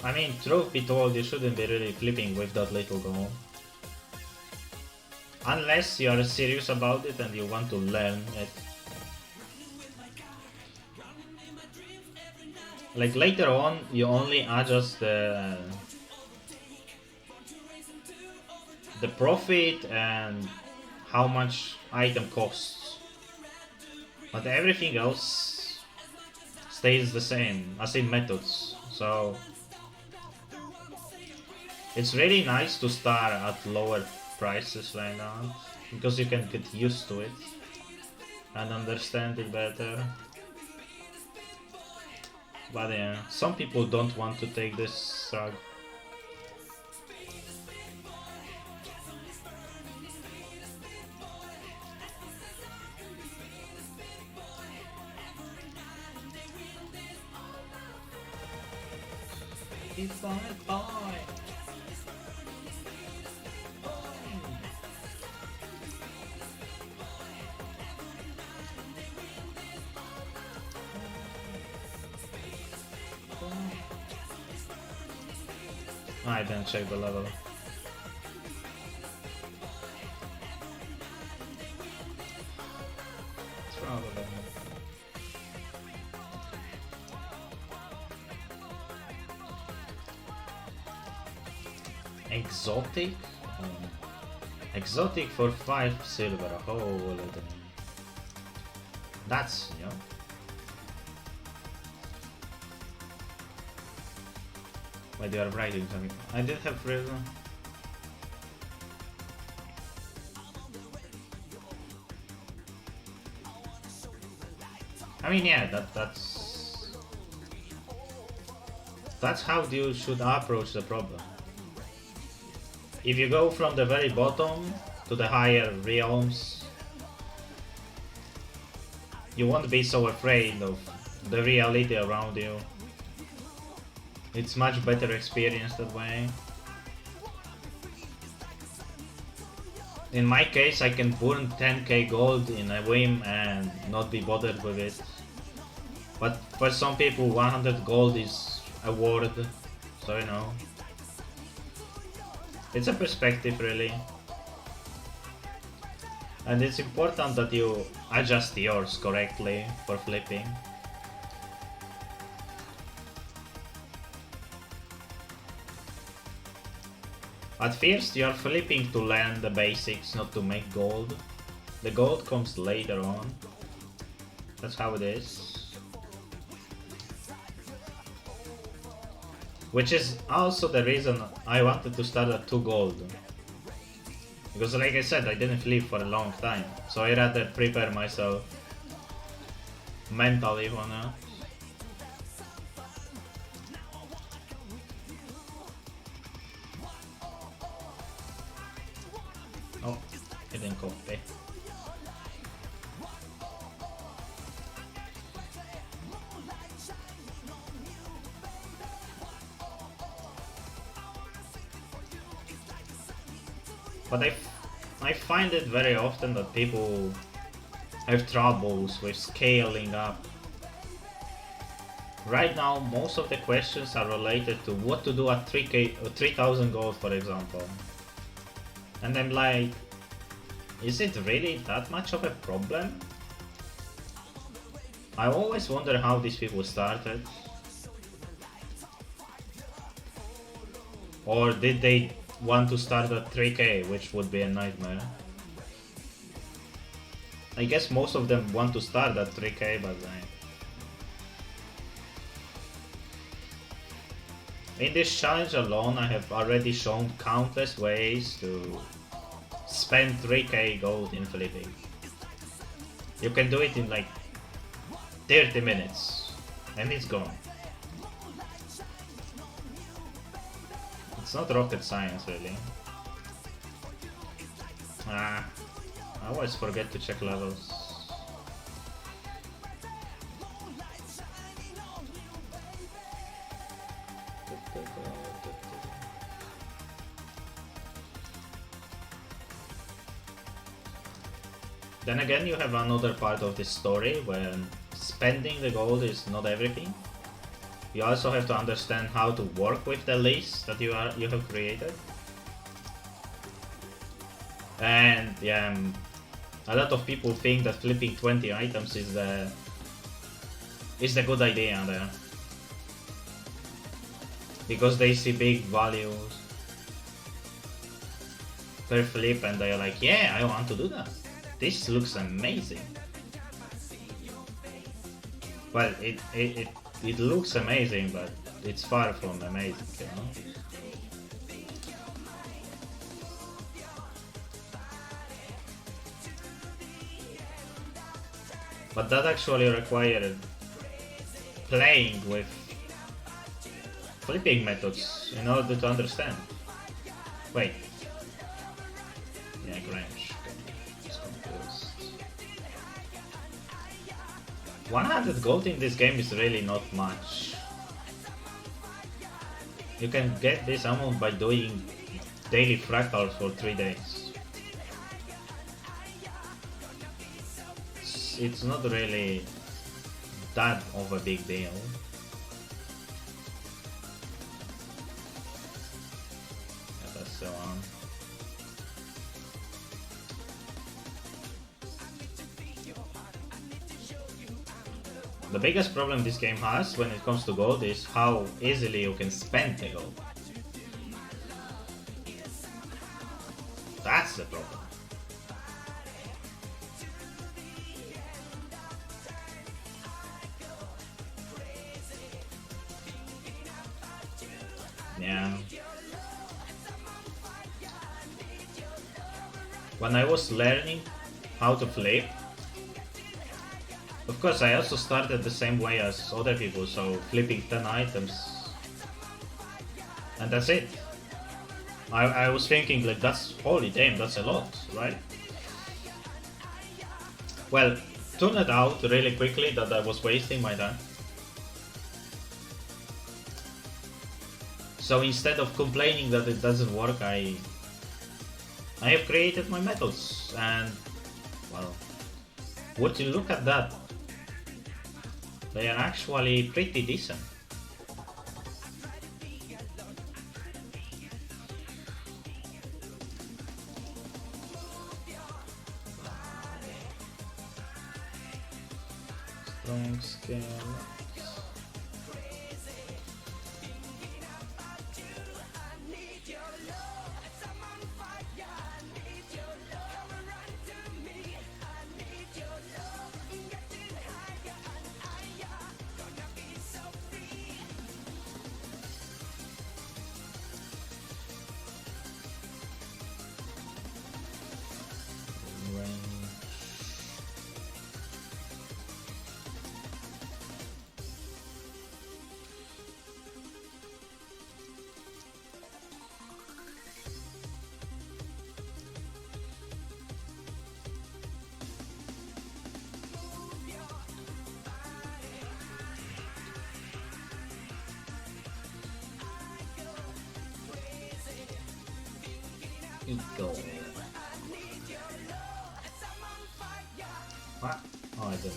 I mean, truth be told, you shouldn't be really flipping with that little goal. Unless you are serious about it and you want to learn it. Like later on, you only adjust the profit and how much item costs. But everything else stays the same, as in methods. So it's really nice to start at lower prices right now, because you can get used to it and understand it better. But yeah, some people don't want to take this struggle. It's on it, boy. I didn't check the level. It's probably. Exotic? Exotic for 5 silver. Holy damn. That's new. Why they are writing something? I did have reason. I mean, yeah, that's how you should approach the problem. If you go from the very bottom to the higher realms, you won't be so afraid of the reality around you. It's much better experience that way. In my case, I can burn 10k gold in a whim and not be bothered with it. But for some people, 100 gold is a word, so you know. It's a perspective, really. And it's important that you adjust yours correctly for flipping. At first, you are flipping to learn the basics, not to make gold. The gold comes later on. That's how it is. Which is also the reason I wanted to start at 2 gold. Because like I said, I didn't flip for a long time. So I rather prepare myself mentally for now. Oh, hidden copy. But I find it very often that people have troubles with scaling up. Right now, most of the questions are related to what to do at 3k or 3000 gold, for example. And I'm like, is it really that much of a problem? I always wonder how these people started. Or did they want to start at 3k, which would be a nightmare. I guess most of them want to start at 3k, but in this challenge alone, I have already shown countless ways to spend 3k gold in flipping. You can do it in like 30 minutes, and it's gone. It's not rocket science, really. I always forget to check levels. Then again, you have another part of this story where spending the gold is not everything. You also have to understand how to work with the list that you have created. And yeah, a lot of people think that flipping 20 items is the good idea there. Because they see big values per flip and they're like, yeah, I want to do that. This looks amazing. Well, it looks amazing, but it's far from amazing, you know? But that actually required playing with flipping methods in order to understand. Wait. Yeah, Grange. It's confused. 100 gold in this game is really not much. You can get this amount by doing daily fractals for 3 days. It's not really that of a big deal. That's so on. The biggest problem this game has when it comes to gold is how easily you can spend the gold. That's the problem. Yeah. When I was learning how to flip, of course I also started the same way as other people, so flipping 10 items and that's it. I was thinking like, that's holy damn, that's a lot, right? Well, turned it out really quickly that I was wasting my time. So instead of complaining that it doesn't work, I have created my methods, and well, would you look at that? They are actually pretty decent. Strong scale. Eagle. What? Oh, I don't know.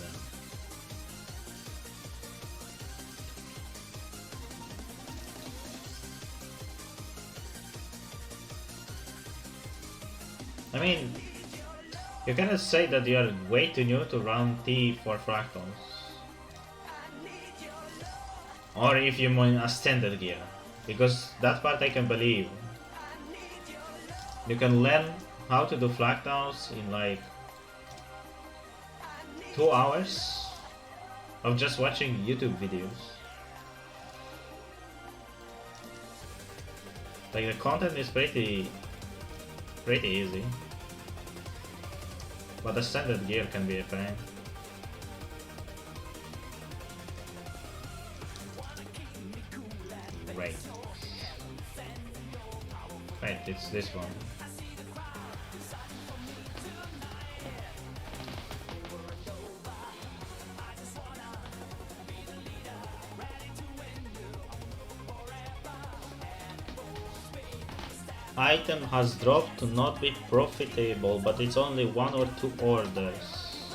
I mean, you cannot say that you are way too new to round T for fractals. Or if you mean a standard gear. Because that part I can believe. You can learn how to do fractals in like 2 hours of just watching YouTube videos. Like the content is pretty easy. But the standard gear can be a pain. Right. Right, it's this one. Item has dropped to not be profitable, but it's only 1 or 2 orders.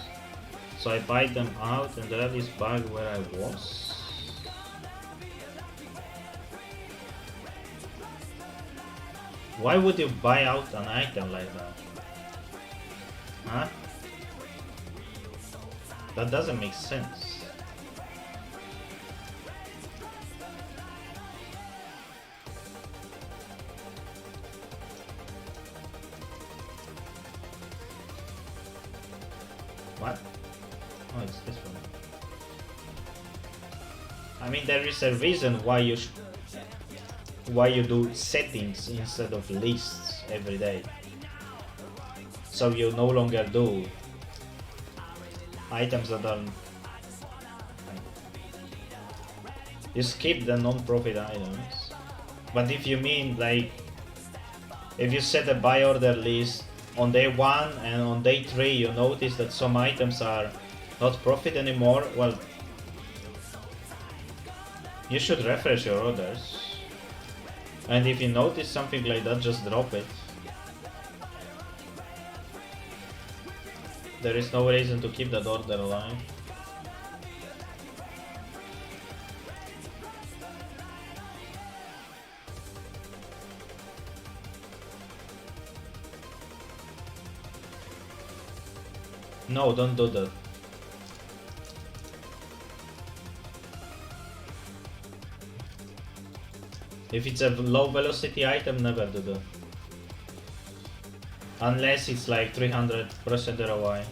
So I buy them out and that is back where I was. Why would you buy out an item like that? Huh? That doesn't make sense. What? Oh, it's this one. I mean, there is a reason why you do settings instead of lists every day. So you no longer do items that are... You skip the non-profit items. But if you mean like, if you set a buy order list on day 1 and on day 3 you notice that some items are not profit anymore, well, you should refresh your orders. And if you notice something like that, just drop it. There is no reason to keep that order alive. No, don't do that. If it's a low velocity item, never do that. Unless it's like 300% ROI.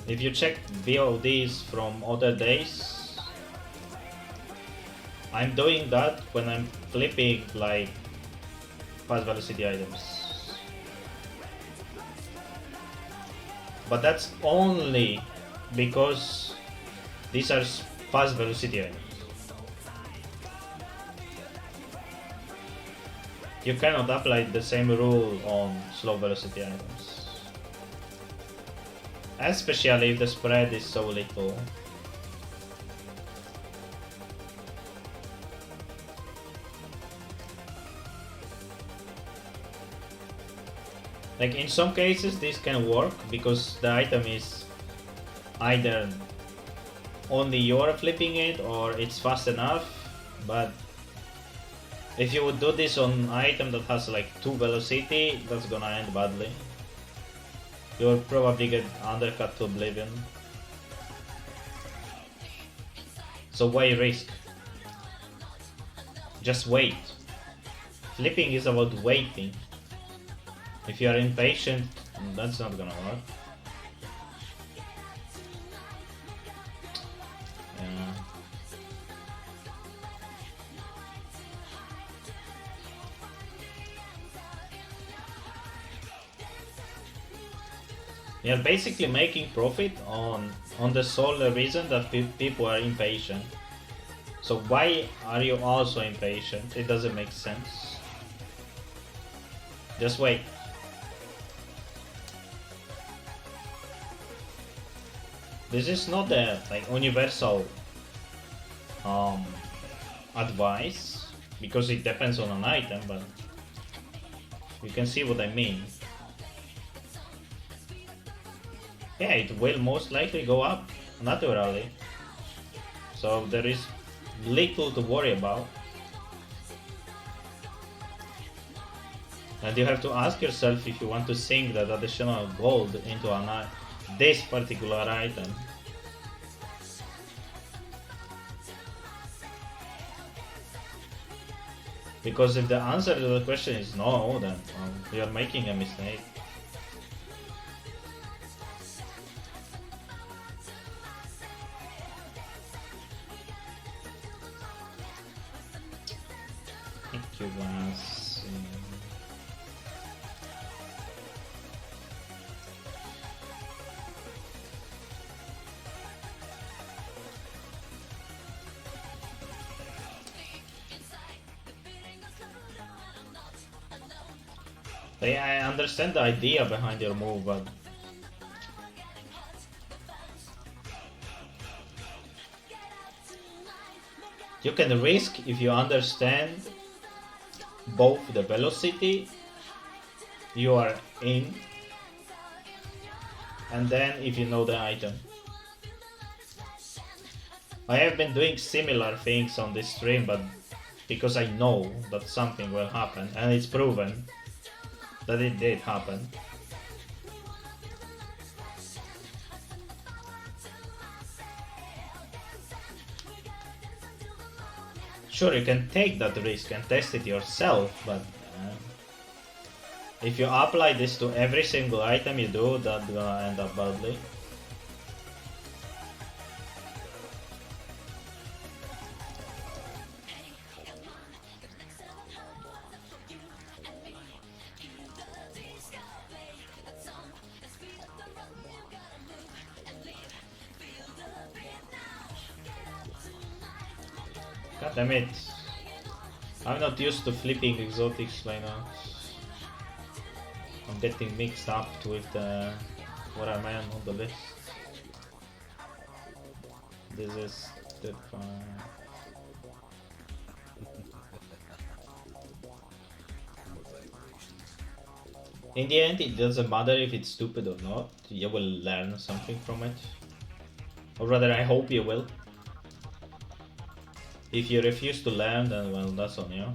If you check VODs from other days, I'm doing that when I'm flipping like fast velocity items. But that's only because these are fast velocity items. You cannot apply the same rule on slow velocity items. Especially if the spread is so little. Like in some cases this can work because the item is either only you're flipping it or it's fast enough, but if you would do this on an item that has like 2 velocity, that's gonna end badly. You'll probably get undercut to oblivion. So why risk? Just wait. Flipping is about waiting. If you are impatient, that's not gonna work. Yeah. You're basically making profit on the sole reason that people are impatient. So why are you also impatient? It doesn't make sense. Just wait. This is not a like universal advice because it depends on an item, but you can see what I mean. Yeah, it will most likely go up naturally, so there is little to worry about. And you have to ask yourself if you want to sink that additional gold into this particular item. Because if the answer to the question is no, then you are making a mistake. Thank you, guys. I understand the idea behind your move, but you can risk if you understand both the velocity you are in and then if you know the item. I have been doing similar things on this stream, but because I know that something will happen and it's proven that it did happen. Sure, you can take that risk and test it yourself, but if you apply this to every single item you do, that's gonna end up badly. God damn it. I'm not used to flipping exotics by now. getting mixed up with the what am I on the list. This is the in the end, it doesn't matter if it's stupid or not. You will learn something from it, or rather, I hope you will. If you refuse to learn, then well, that's on you.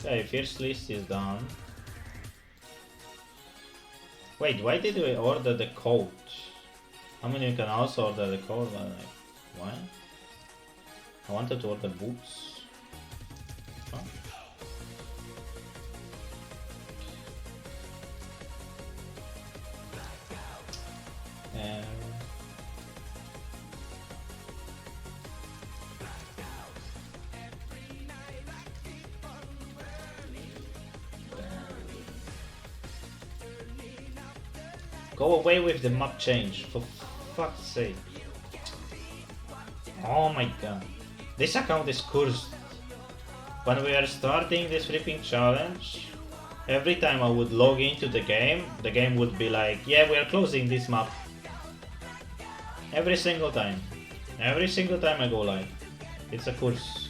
Okay, first list is done. Wait, why did we order the coat? I mean, you can also order the coat, but like, why? I wanted to order boots. Huh? Go away with the map change, for fuck's sake. Oh my god. This account is cursed. When we are starting this flipping challenge, every time I would log into the game would be like, yeah, we are closing this map. Every single time. Every single time I go live. It's a curse.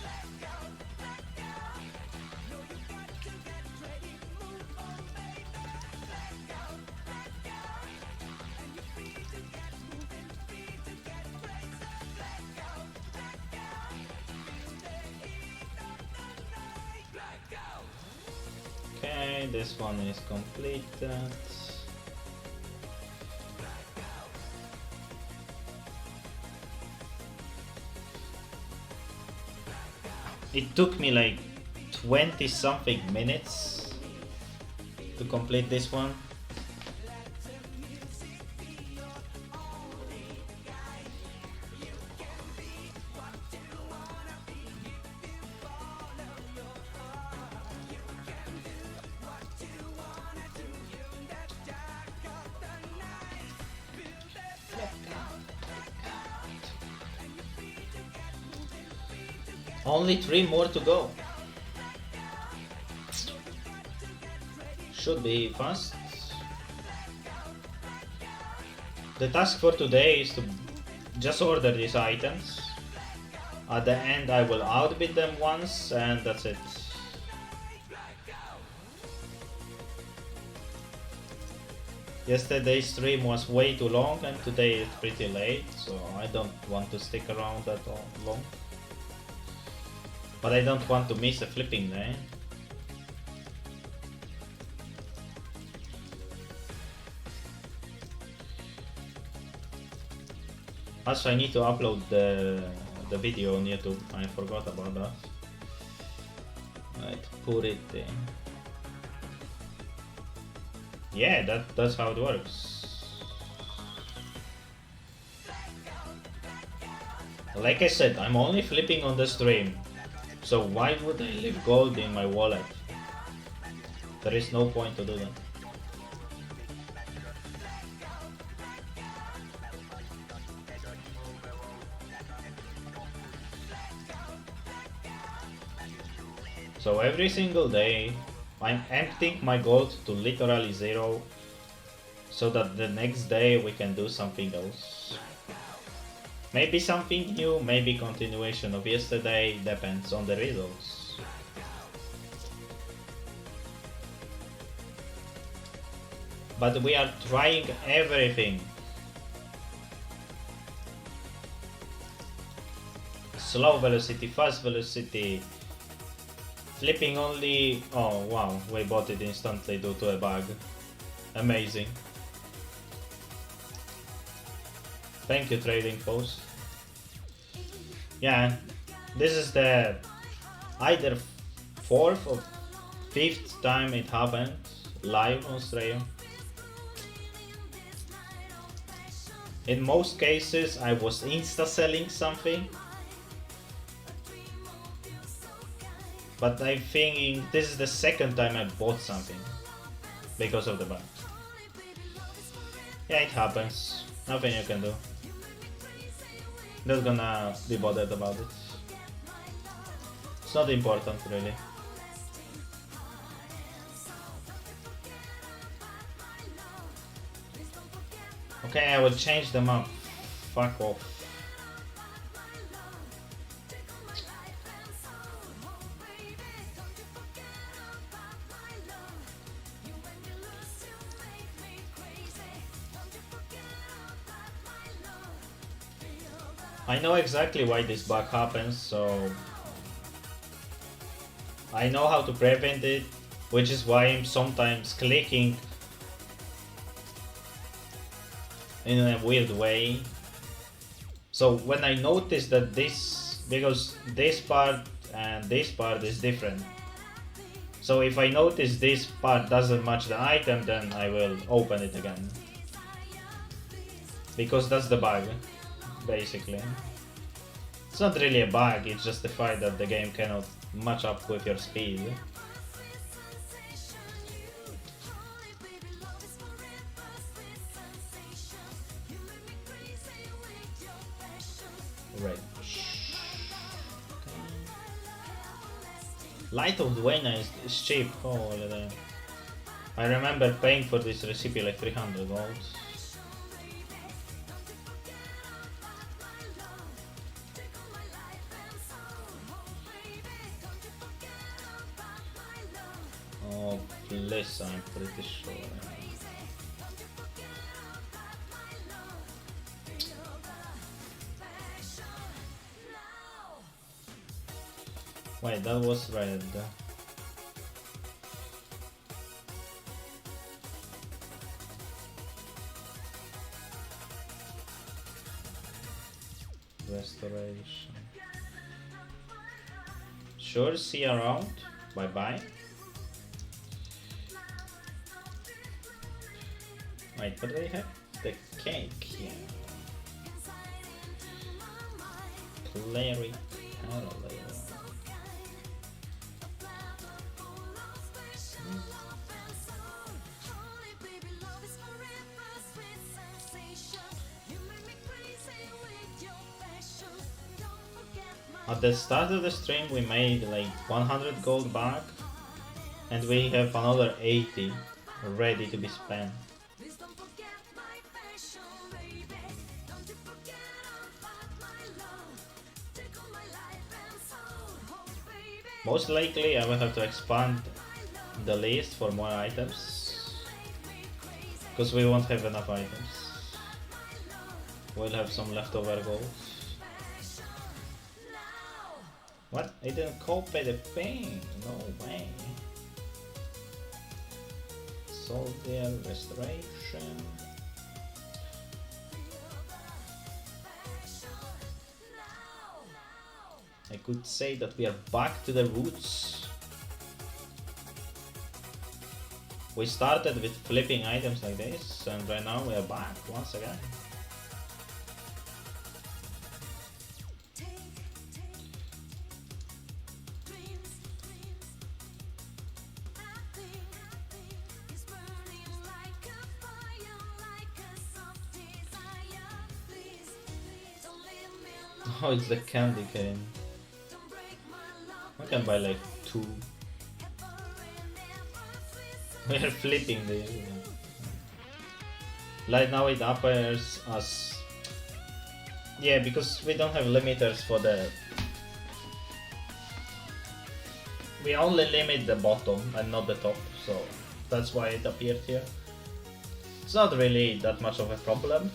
Okay, this one is completed. It took me like 20 something minutes to complete this one. Only 3 more to go. Should be fast. The task for today is to just order these items. At the end I will outbid them once and that's it. Yesterday's stream was way too long and today it's pretty late, so I don't want to stick around that long. But I don't want to miss a flipping day. Also, I need to upload the video on YouTube. I forgot about that. Right, put it in. Yeah, that's how it works. Like I said, I'm only flipping on the stream. So why would I leave gold in my wallet? There is no point to do that. So every single day, I'm emptying my gold to literally zero, so that the next day we can do something else. Maybe something new, maybe continuation of yesterday, depends on the results. But we are trying everything. Slow velocity, fast velocity, flipping only. Oh wow, we bought it instantly due to a bug. Amazing. Thank you, Trading Post. Yeah, this is the either 4th or 5th time it happened live on stream. In most cases, I was insta-selling something. But I think this is the 2nd time I bought something because of the bug. Yeah, it happens. Nothing you can do. Not gonna be bothered about it. It's not important, really. Okay, I will change them up. Fuck off. I know exactly why this bug happens, so I know how to prevent it, which is why I'm sometimes clicking in a weird way. So when I notice that because this part and this part is different. So if I notice this part doesn't match the item, then I will open it again. Because that's the bug, basically. It's not really a bug, it's just the fact that the game cannot match up with your speed. Right. Light of Duena is cheap. Holy damn. I remember paying for this recipe like 300 gold. Oh, Bliss, I'm pretty sure. Wait, that was red. Restoration. Sure, see you around. Bye bye. Wait, but they have the cake here. Clary Parallel. At the start of the stream we made like 100 gold back and we have another 80 ready to be spent. Most likely I will have to expand the list for more items because we won't have enough items. We'll have some leftover gold. What? I didn't copy the thing. No way. Soldier restoration. I could say that we are back to the roots. We started with flipping items like this, and right now we are back once again. Oh, it's the candy cane. I can buy like 2. We are flipping the. Like now it appears as. Yeah, because we don't have limiters for the. We only limit the bottom and not the top, so that's why it appeared here. It's not really that much of a problem.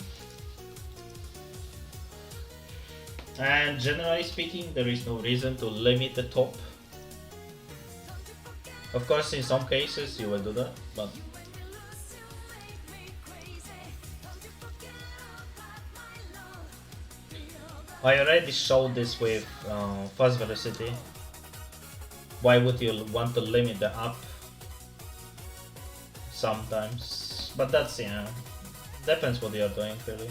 And generally speaking, there is no reason to limit the top. Of course, in some cases you will do that, but I already showed this with fast velocity. Why would you want to limit the up? Sometimes, but that's depends what you're doing really.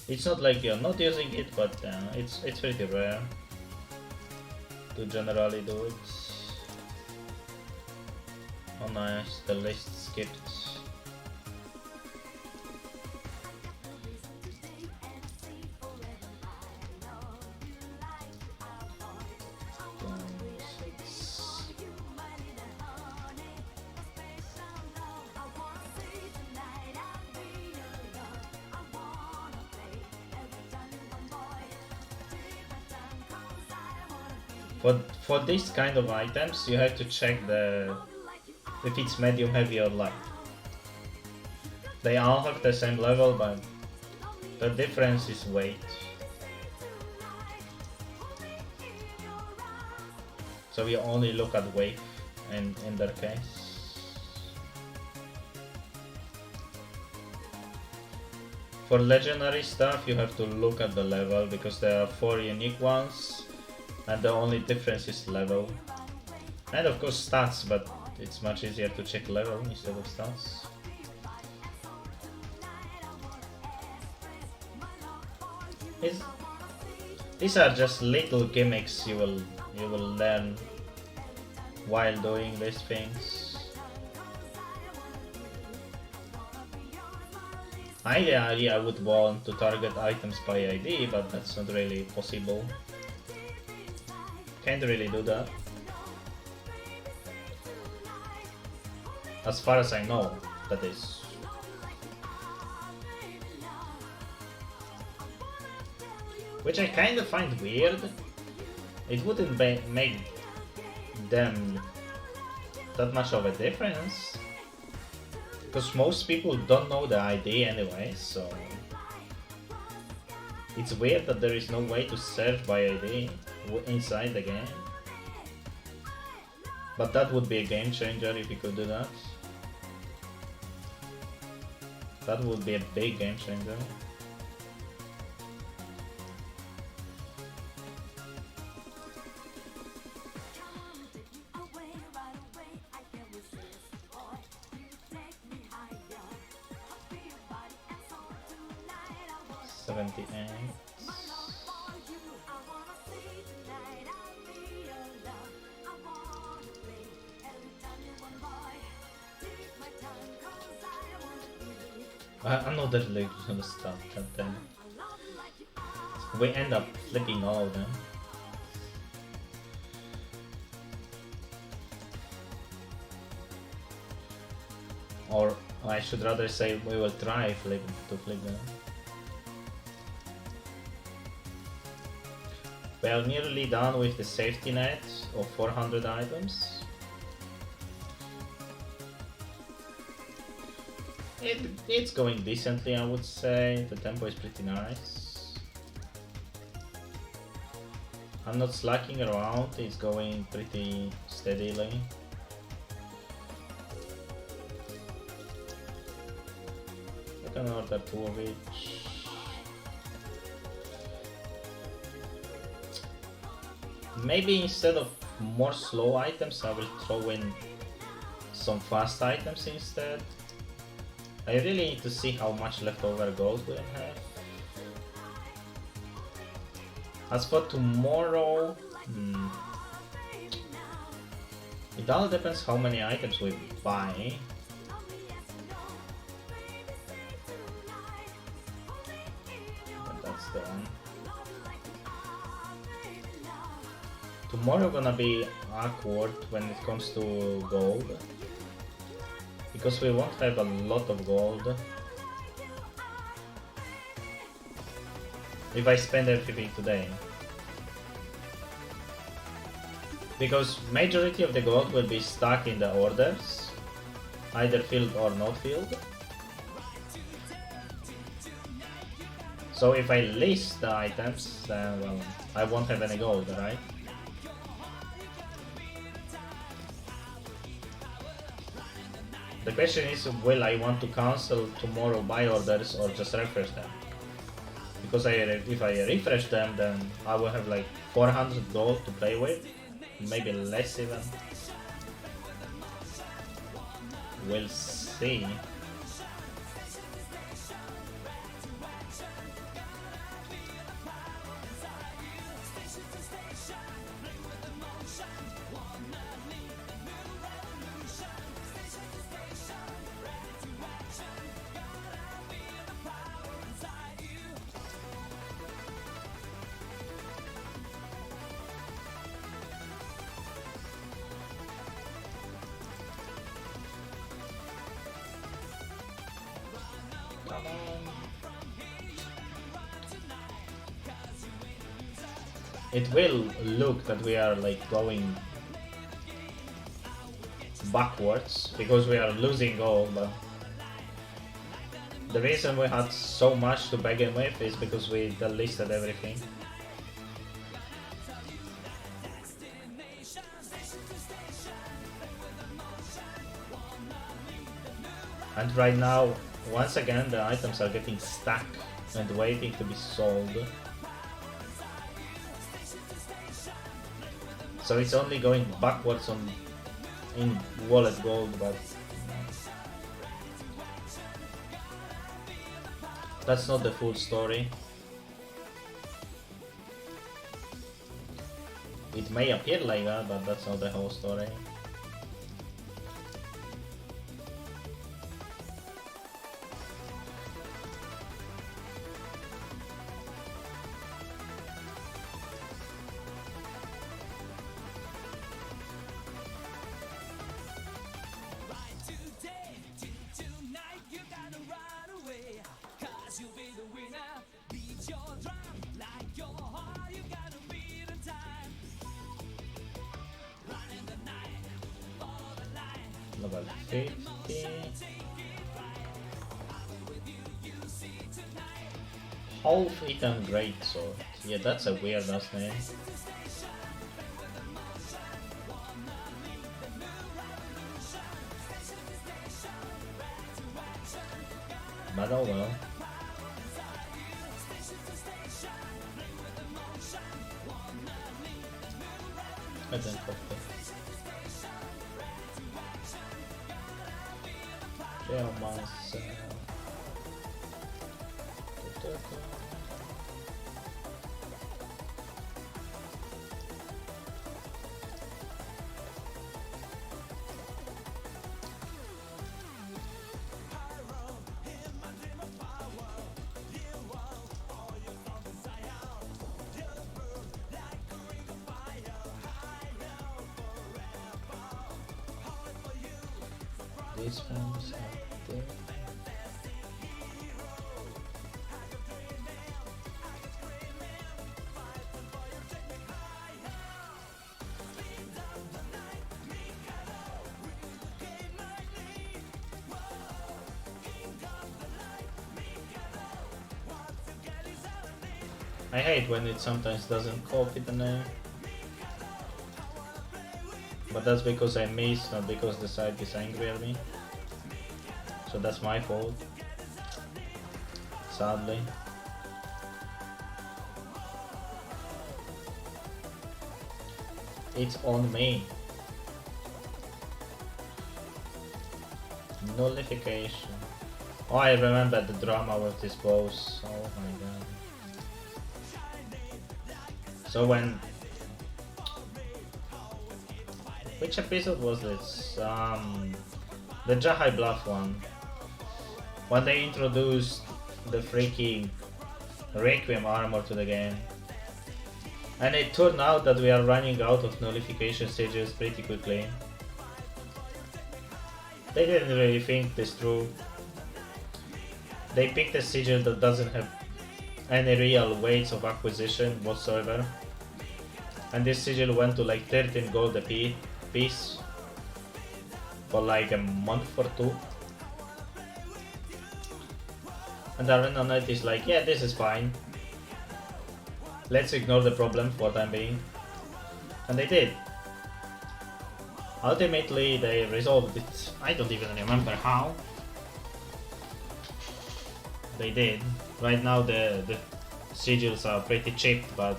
It's not like you're not using it, but it's pretty rare to generally do it. Oh nice, the list skipped. For this kind of items, you have to check if it's medium, heavy, or light. They all have the same level, but the difference is weight. So we only look at weight in their case. For legendary stuff, you have to look at the level because there are 4 unique ones, and the only difference is level. And of course stats, but it's much easier to check level instead of stats. These are just little gimmicks you will learn while doing these things. Ideally, I would want to target items by ID, but that's not really possible. Can't really do that. As far as I know, that is. Which I kind of find weird. It wouldn't make them that much of a difference. Because most people don't know the ID anyway, so it's weird that there is no way to search by ID inside the game. But that would be a game changer if you could do that. That would be a big game changer. Another legend stuff, goddamn. We end up flipping all of them. Or I should rather say we will try to flip them. We are nearly done with the safety net of 400 items. It's going decently, I would say. The tempo is pretty nice. I'm not slacking around, it's going pretty steadily. I can order 2 of each. Maybe instead of more slow items, I will throw in some fast items instead. I really need to see how much leftover gold we have. As for tomorrow, it all depends how many items we buy. But that's the one. Tomorrow gonna be awkward when it comes to gold. Because we won't have a lot of gold. If I spend everything today. Because majority of the gold will be stuck in the orders. Either filled or not filled. So if I list the items, then well, I won't have any gold, right? The question is, will I want to cancel tomorrow buy orders or just refresh them? Because if I refresh them, then I will have like 400 gold to play with, maybe less even. We'll see. it will look that we are like going backwards because we are losing gold, but the reason we had so much to begin with is because we delisted everything. And right now, once again, the items are getting stuck and waiting to be sold. So it's only going backwards in wallet gold, but that's not the full story. It may appear like that, but that's not the whole story. Level 50. Half-eaten greatsword. Yeah, that's a weird ass name. But oh well. I don't copy. Jail myself. These ones are there. I hate when it sometimes doesn't copy the name. But that's because I missed, not because the site is angry at me. So that's my fault. Sadly. It's on me. Nullification. Oh, I remember the drama with this boss. Oh my god. So when... Which episode was this? The Jahai Bluff one. When they introduced the freaking Requiem armor to the game. And it turned out that we are running out of nullification stages pretty quickly. They didn't really think this through. They picked a sigil that doesn't have any real weights of acquisition whatsoever. And this sigil went to like 13 gold a piece for like a month or two. And ArenaNet is like, yeah, this is fine. Let's ignore the problem for the time being. And they did. Ultimately, they resolved it. I don't even remember how. They did. Right now the sigils are pretty cheap, but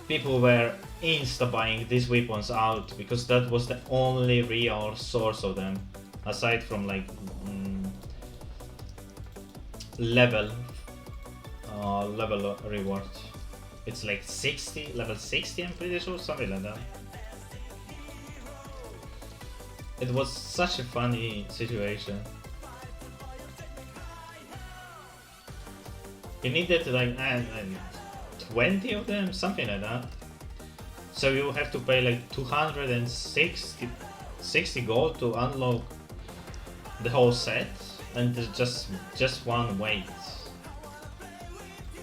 people were insta-buying these weapons out because that was the only real source of them, aside from like level reward. It's like 60, level 60 I'm pretty sure, something like that. It was such a funny situation. You needed like 20 of them, something like that. So you have to pay like 260 gold to unlock the whole set, and there's just one weight.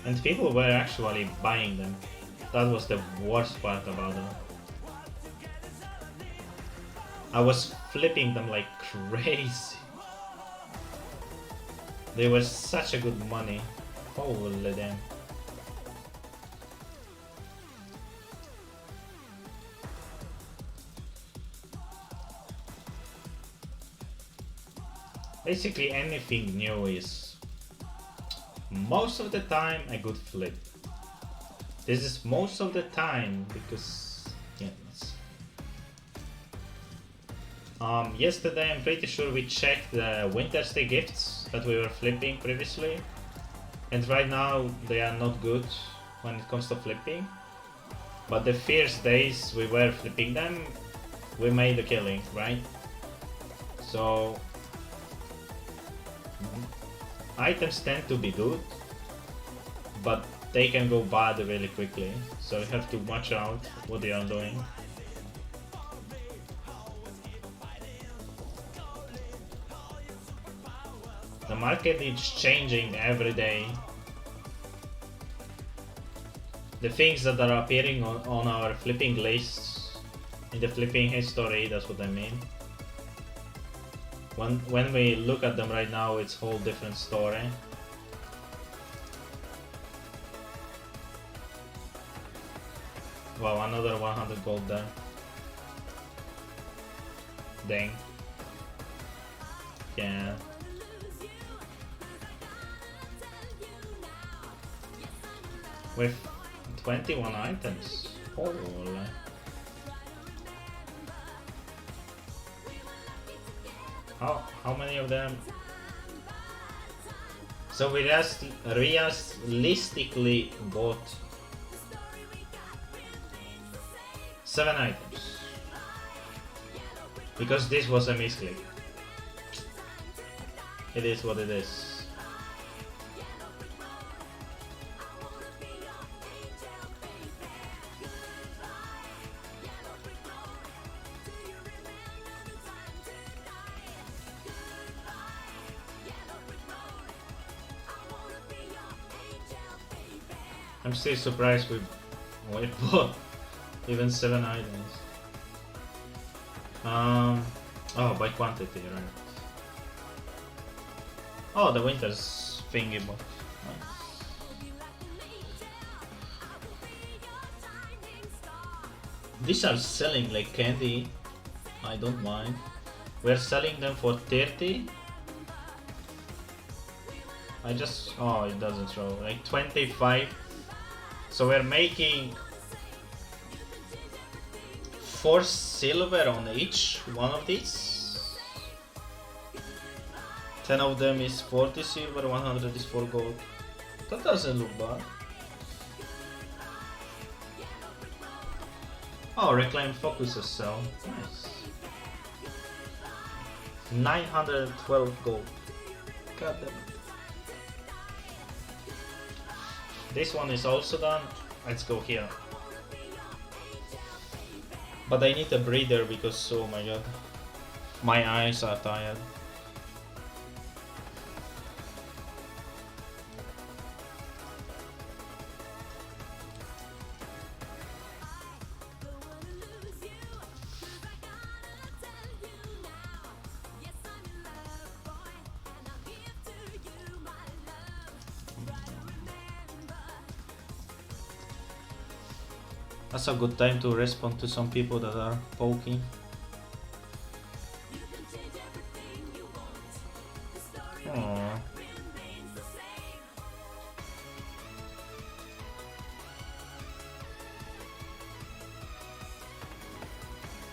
And people were actually buying them. That was the worst part about them. I was flipping them like crazy. They were such a good money. Holy damn. Basically anything new is most of the time a good flip. This is most of the time because yeah. Yesterday I'm pretty sure we checked the Winter's Day gifts that we were flipping previously, and right now they are not good when it comes to flipping. But the first days we were flipping them, we made a killing, right? So items tend to be good, but they can go bad really quickly, so you have to watch out what they are doing. The market is changing every day. The things that are appearing on our flipping lists, in the flipping history, that's what I mean. When we look at them right now, it's a whole different story. Wow, another 100 gold there. Dang. Yeah. With 21 items. Holy. How many of them? So we just realistically bought 7 items. Because this was a misclick. It is what it is. I'm still surprised we bought even 7 items. Oh, by quantity, right? Oh, the Winter's thingy box. Nice. These are selling like candy. I don't mind. We're selling them for 30. Oh, it doesn't show. Like 25. So we're making 4 silver on each one of these. 10 of them is 40 silver, 100 is 4 gold. That doesn't look bad. Oh, reclaim focuses sell. Nice. 912 gold. God damn it. This one is also done. Let's go here. But I need a breather because, oh my god, my eyes are tired. That's a good time to respond to some people that are poking. Aww.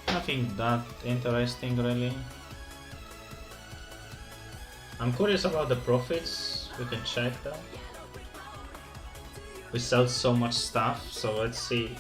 Nothing that interesting really. I'm curious about the profits, we can check that. We sell so much stuff, so let's see.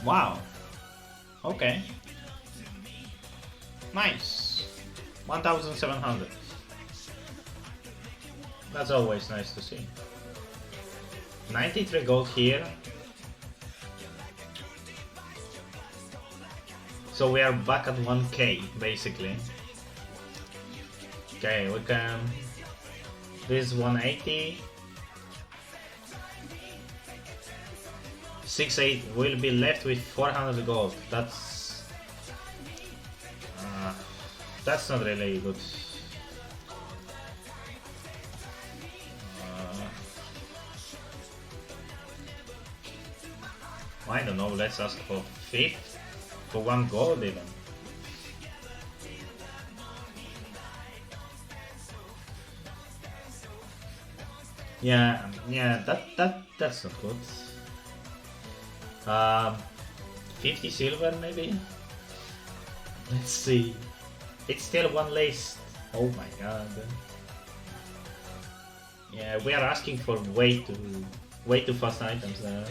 Wow. Okay. Nice. 1,700. That's always nice to see. 93 gold here. So we are back at 1k basically. Okay, we can. This is 180. 6-8 will be left with 400 gold. That's not really good. I don't know. Let's ask for 5th for 1 gold even. Yeah, that's not good. 50 silver maybe? Let's see. It's still one list. Oh my god. Yeah, we are asking for way too fast items there.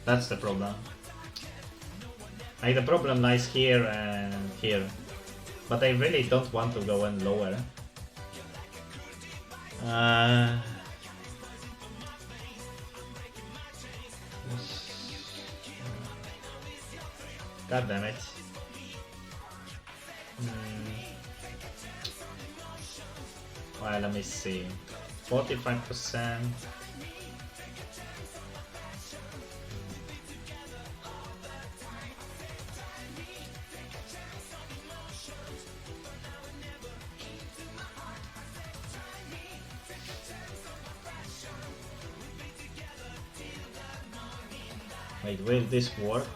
That's the problem. Like the problem lies here and here. But I really don't want to go any lower. God damn it. Well, let me see. 45%. Wait, will this work?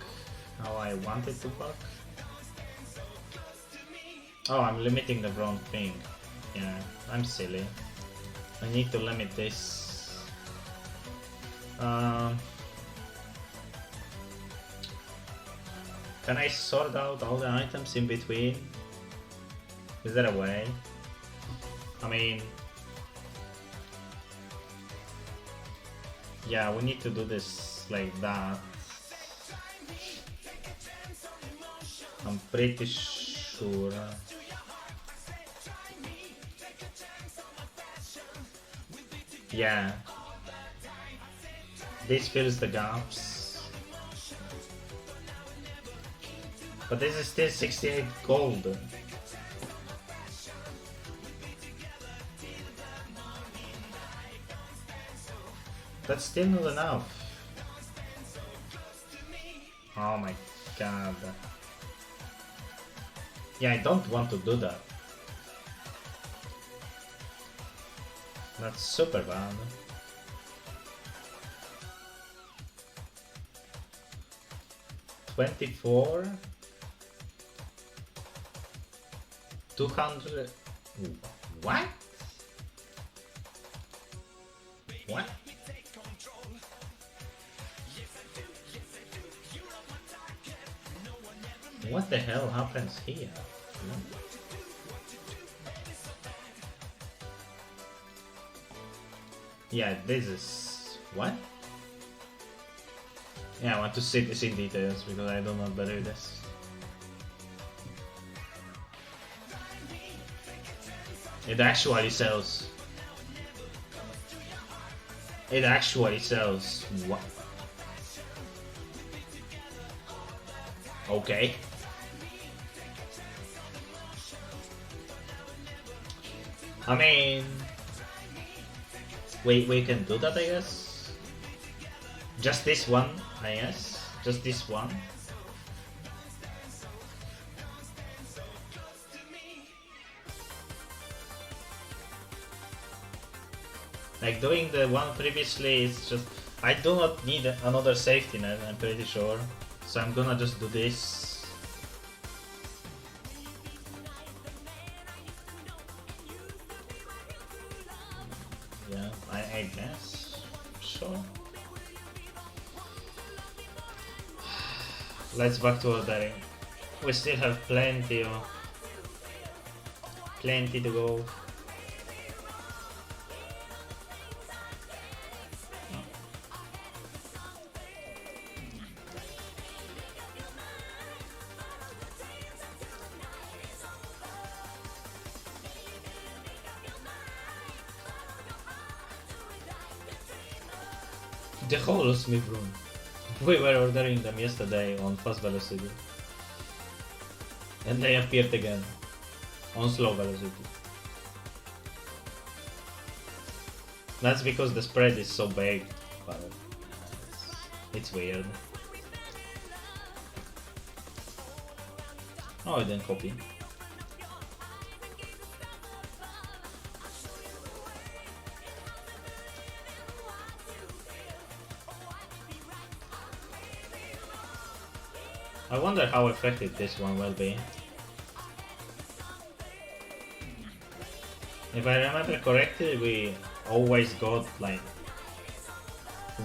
How I want it to work? Oh, I'm limiting the wrong thing. Yeah, I'm silly. I need to limit this. Can I sort out all the items in between? Is there a way? I mean... Yeah, we need to do this like that. I'm pretty sure. Yeah. This fills the gaps. But this is still 68 gold. That's still not enough. Oh my god. Yeah, I don't want to do that. That's super bad. $24. 200. What? What? What the hell happens here? Yeah, this is... What? Yeah, I want to see this in details because I do not believe this. It actually sells. It actually sells. What? Okay. I mean... we can do that, I guess. Just this one, I guess. Just this one. Like doing the one previously is just... I do not need another safety net, I'm pretty sure. So I'm gonna just do this. Yeah, I guess. Sure. Let's back to ordering. We still have plenty to go. The whole Smith room. We were ordering them yesterday on fast velocity. And they appeared again on slow velocity. That's because the spread is so big, but it's weird. Oh, I didn't copy. I wonder how effective this one will be. If I remember correctly, we always got like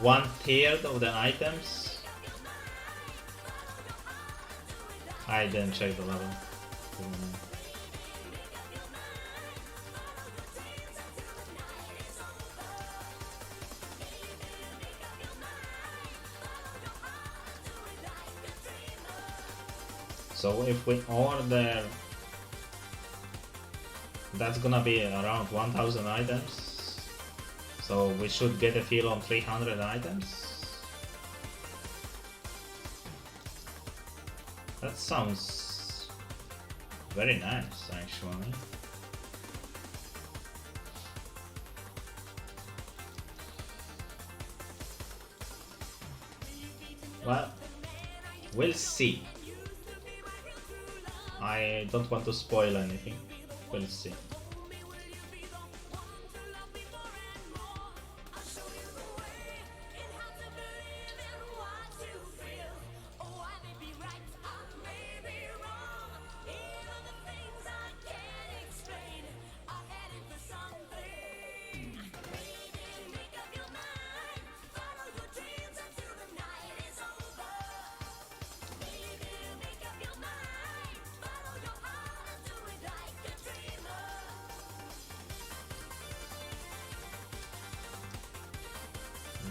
1/3 of the items. I didn't check the level. So if we order, that's gonna be around 1000 items. So we should get a feel on 300 items. That sounds very nice, actually. Well, we'll see. I don't want to spoil anything. We'll see.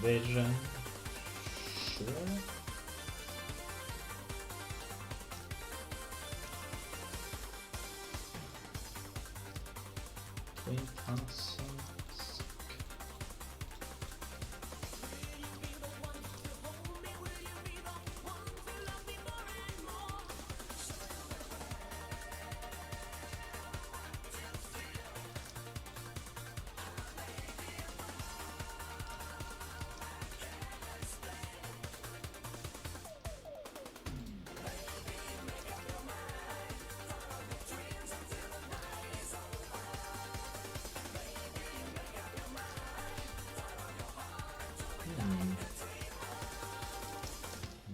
Vision. Sure. Twin Thompson.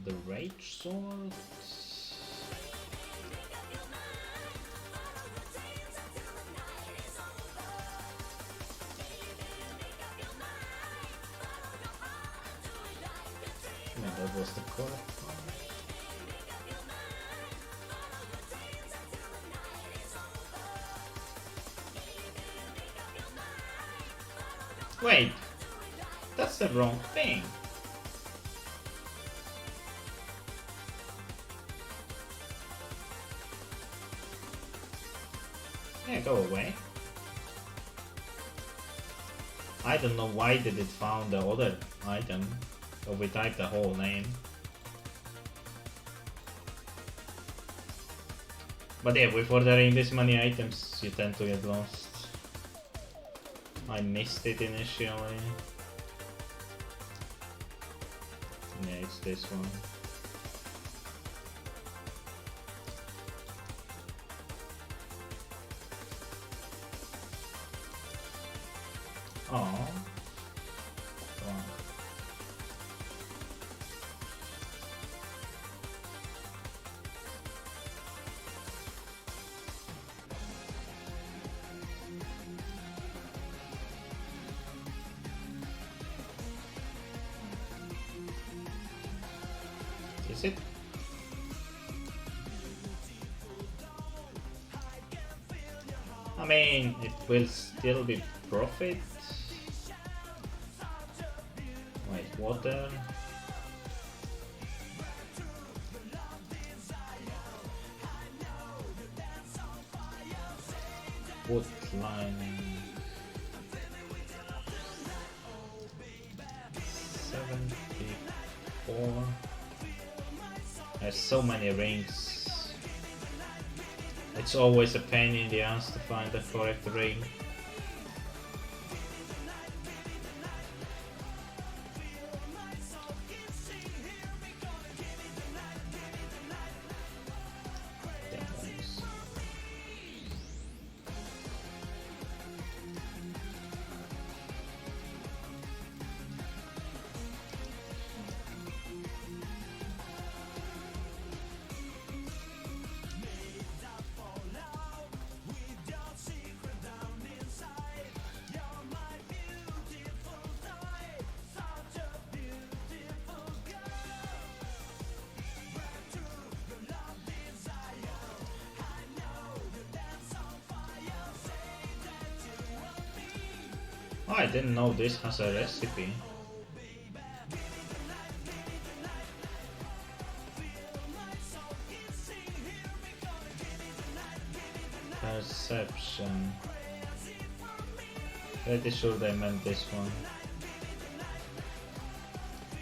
The Rage Sword. Yeah, that was the correct one. Wait, that's the wrong thing. Yeah, go away. I don't know why did it found the other item, so we typed the whole name. But yeah, with ordering this many items, you tend to get lost. I missed it initially. Yeah, it's this one. Oh. Is it? I mean, it will still be profit. Wait, water. Wood lining. 7 4. There's so many rings. It's always a pain in the ass to find the correct ring. Oh, I didn't know this has a recipe. Perception. Pretty sure they meant this one.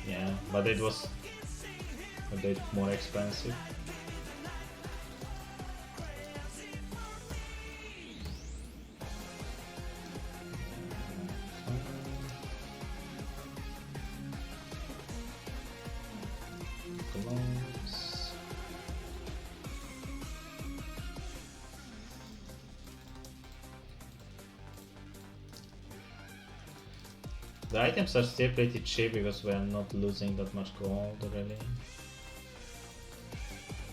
Yeah, but it was a bit more expensive. The items are still pretty cheap because we are not losing that much gold really.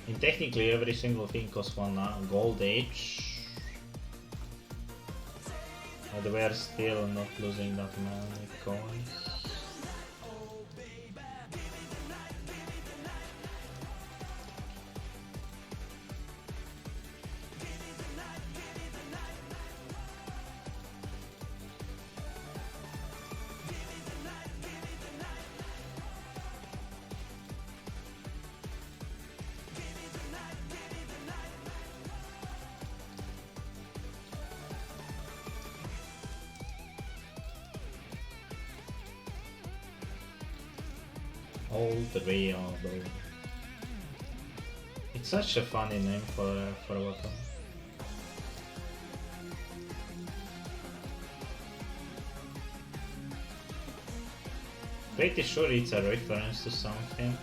And technically every single thing costs 1 gold each. But we are still not losing that many coins. All the way on, bro. It's such a funny name for a weapon. Pretty sure it's a reference to something.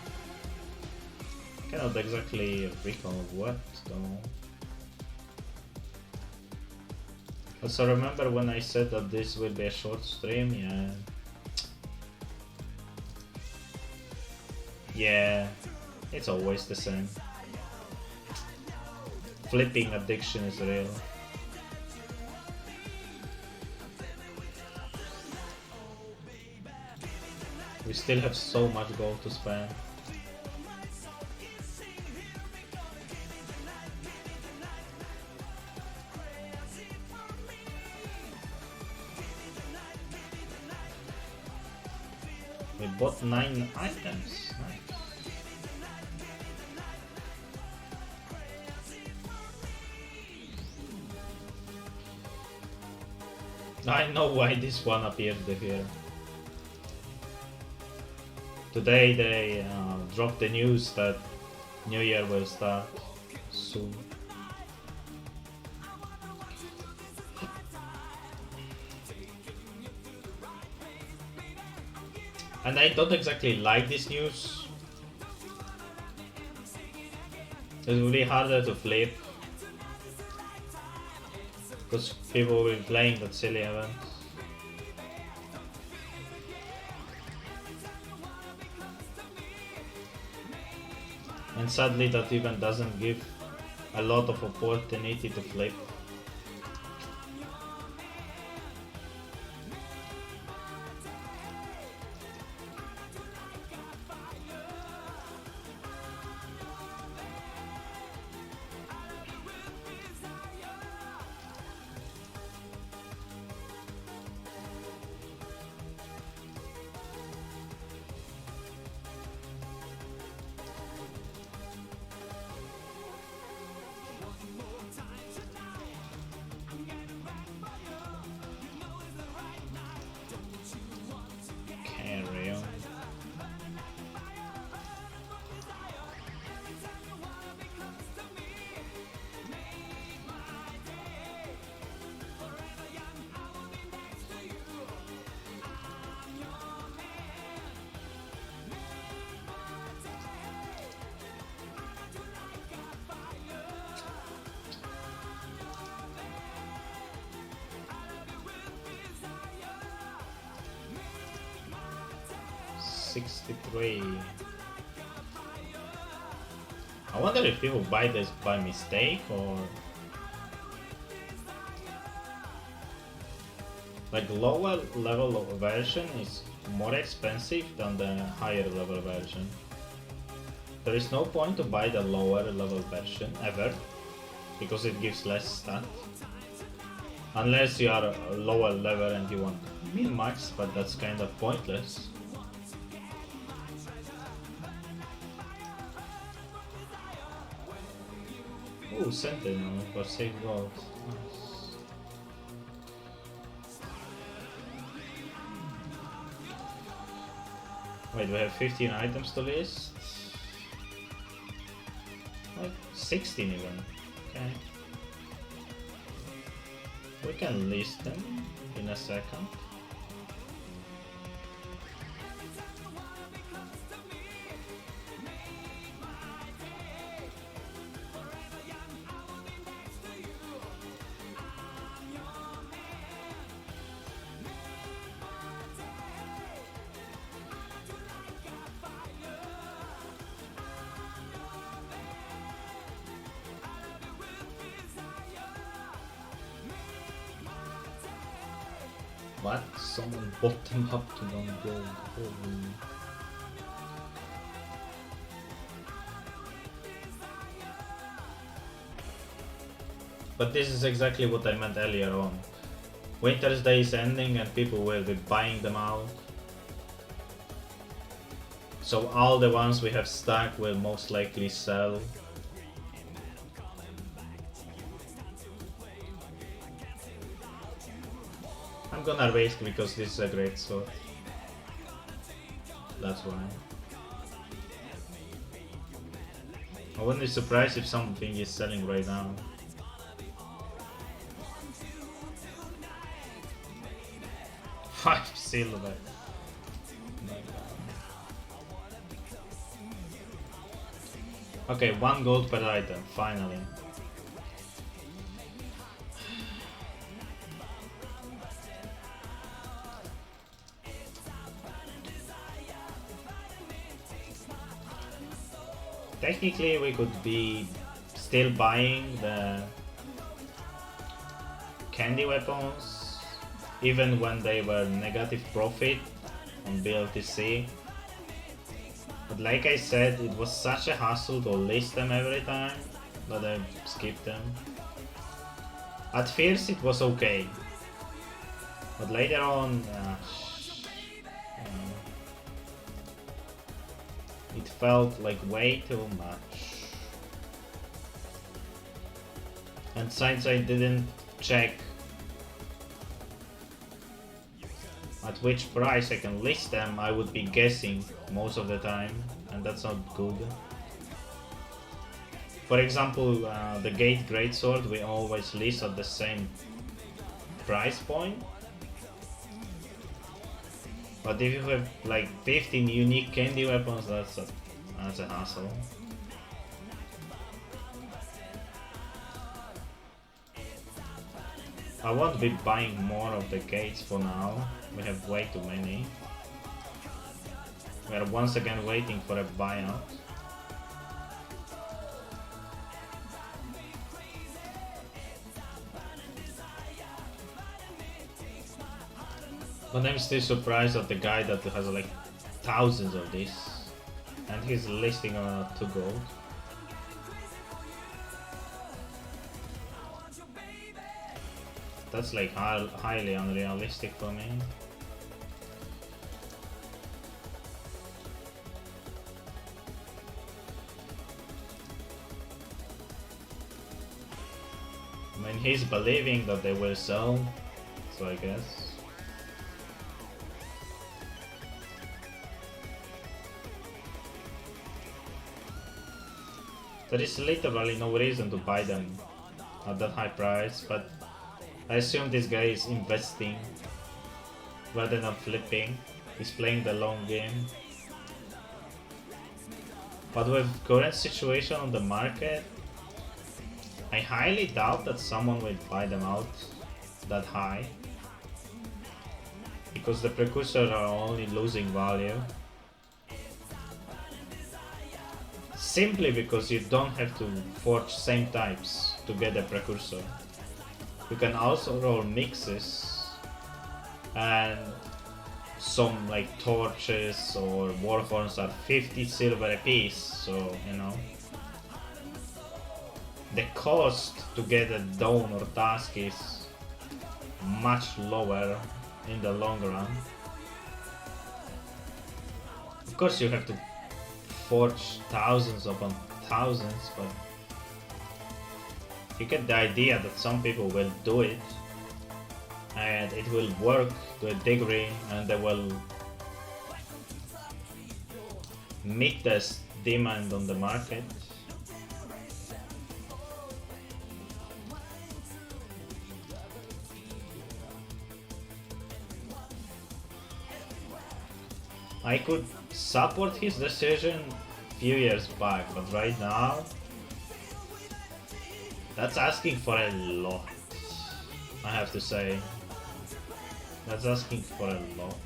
Cannot exactly recall what though. Also remember when I said that this will be a short stream? Yeah. Yeah, it's always the same. Flipping addiction is real. We still have so much gold to spend. We bought 9 items. Nice. I know why this one appeared here. Today they dropped the news that New Year will start soon. And I don't exactly like this news. It's really harder to flip. Because people will be playing that silly event. And sadly that event doesn't give a lot of opportunity to flip. 63. I wonder if people buy this by mistake or like lower level version is more expensive than the higher level version. There is no point to buy the lower level version ever because it gives less stats. Unless you are a lower level and you want min max, but that's kind of pointless. Ooh, Sentinel for 6 gold. Nice. Wait, we have 15 items to list. Like 16 even. Okay. We can list them in a second. What? Someone bought them up to 1 gold. Holy. But this is exactly what I meant earlier on. Winter's Day is ending and people will be buying them out. So all the ones we have stuck will most likely sell. I'm gonna risk because this is a great sword. That's why. I wouldn't be surprised if something is selling right now. $5 silver. Okay, 1 gold per item, finally. Technically we could be still buying the candy weapons even when they were negative profit on BLTC. But like I said, it was such a hassle to list them every time that I skipped them. At first it was okay, but later on it felt like way too much. And since I didn't check at which price I can list them, I would be guessing most of the time, and that's not good. For example, the Gate Greatsword we always list at the same price point. But if you have like 15 unique candy weapons, that's a hassle. I won't be buying more of the gates for now. We have way too many. We are once again waiting for a buyout. But I'm still surprised at the guy that has like thousands of this and he's listing on 2 gold. That's like highly unrealistic for me. I mean, he's believing that they will sell, so I guess. There is literally no reason to buy them at that high price, but I assume this guy is investing rather than flipping. He's playing the long game. But with current situation on the market, I highly doubt that someone will buy them out that high, because the precursors are only losing value. simply because you don't have to forge same types to get a precursor. You can also roll mixes and some like torches or warhorns are 50 silver a piece, so you know the cost to get a dawn or task is much lower in the long run. Of course you have to forge thousands upon thousands, but you get the idea that some people will do it and it will work to a degree and they will meet this demand on the market. I could support his decision a few years back, but right now that's asking for a lot, I have to say. That's asking for a lot.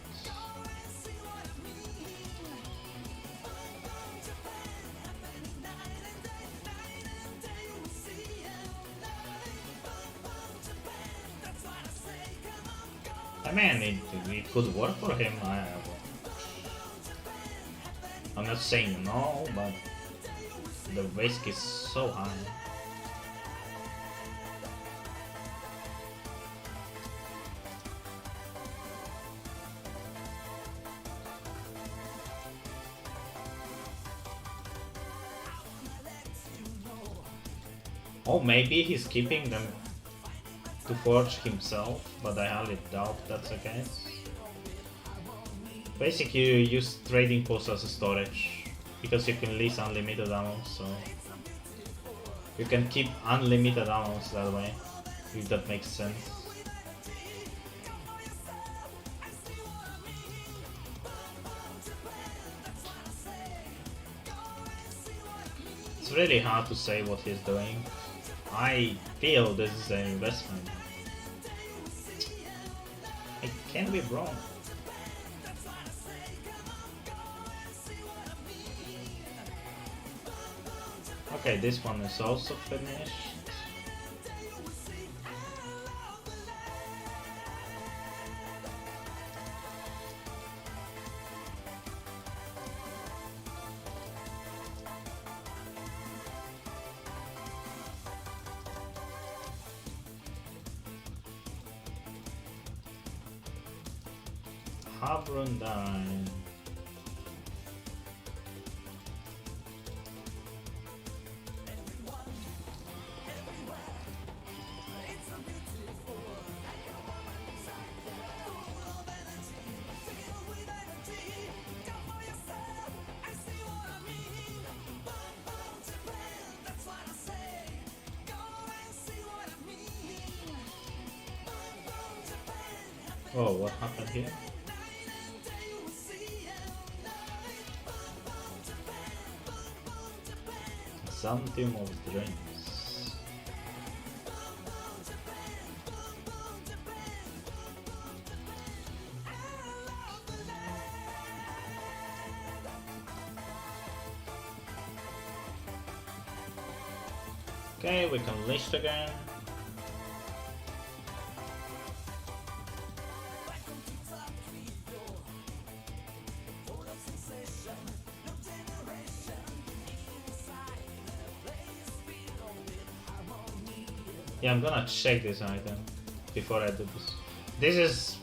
I mean, it could work for him. I'm not saying no, but the risk is so high. Oh, maybe he's keeping them to forge himself, but I highly doubt that's the case. Basically, you use trading posts as a storage, because you can lease unlimited ammo, so you can keep unlimited ammo that way, if that makes sense. It's really hard to say what he's doing. I feel this is an investment. I can be wrong. Okay, this one is also finished. Havrundine. Oh, what happened here? Something of dreams. Okay, we can list again. Yeah, I'm gonna check this item before I do this.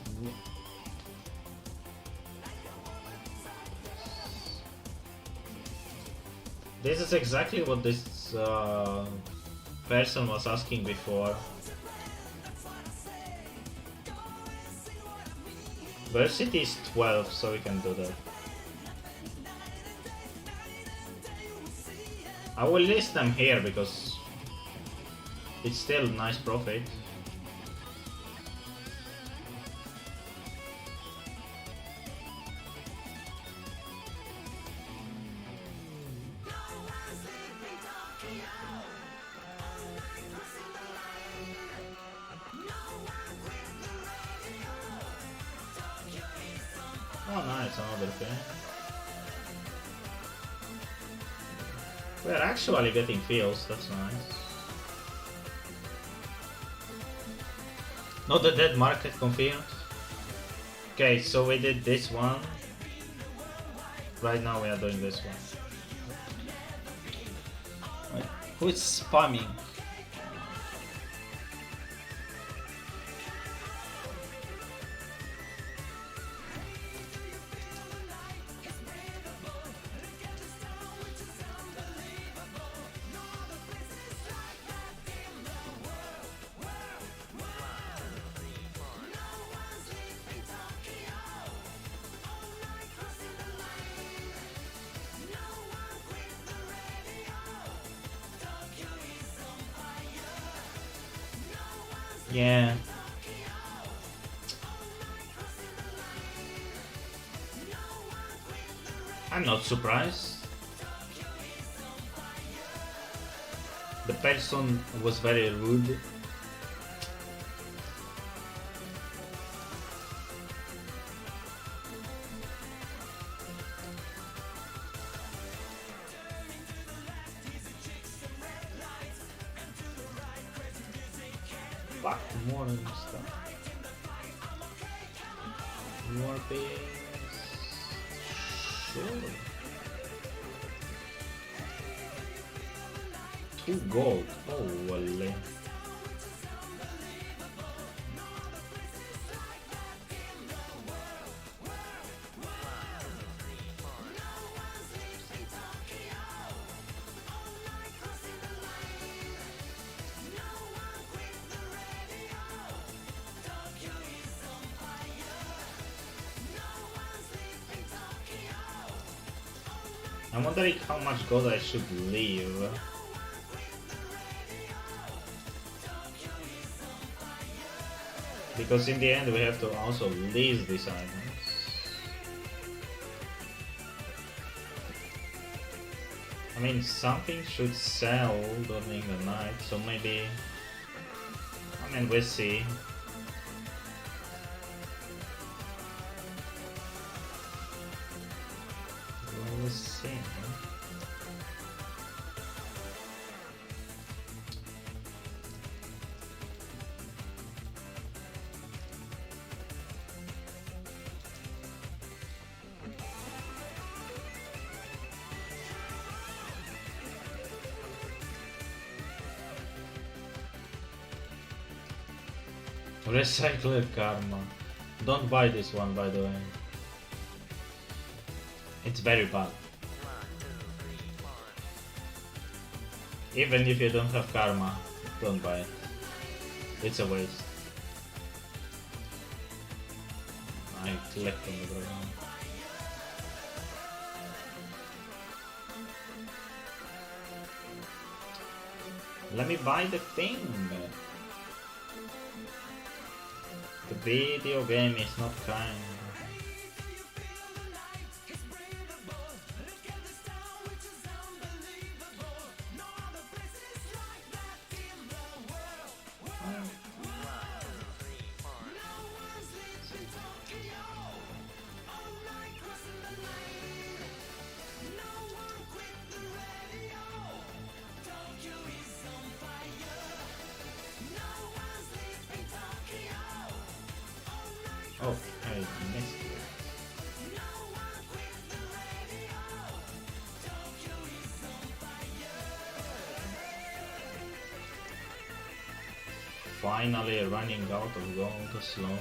This is exactly what this person was asking before. Versity is 12, so we can do that. I will list them here because it's still nice profit. Oh nice, another thing. We're actually getting feels, that's nice. Not the dead market confirmed. Okay, so we did this one. Right now we are doing this one. Right. Who is spamming? Yeah. I'm not surprised. The person was very rude. Fuck, more stuff. More base. Sure. 2 gold. Oh, well. I'm wondering how much gold I should leave. Because in the end we have to also lease these items. I mean, something should sell during the night, so maybe... I mean, we'll see. We'll see. Recycler Karma. Don't buy this one, by the way. It's very bad. Even if you don't have Karma, don't buy it. It's a waste. I collect on the ground. Let me buy the thing. The video game is not kind. Oh, I missed it. Finally running out of gold slowly.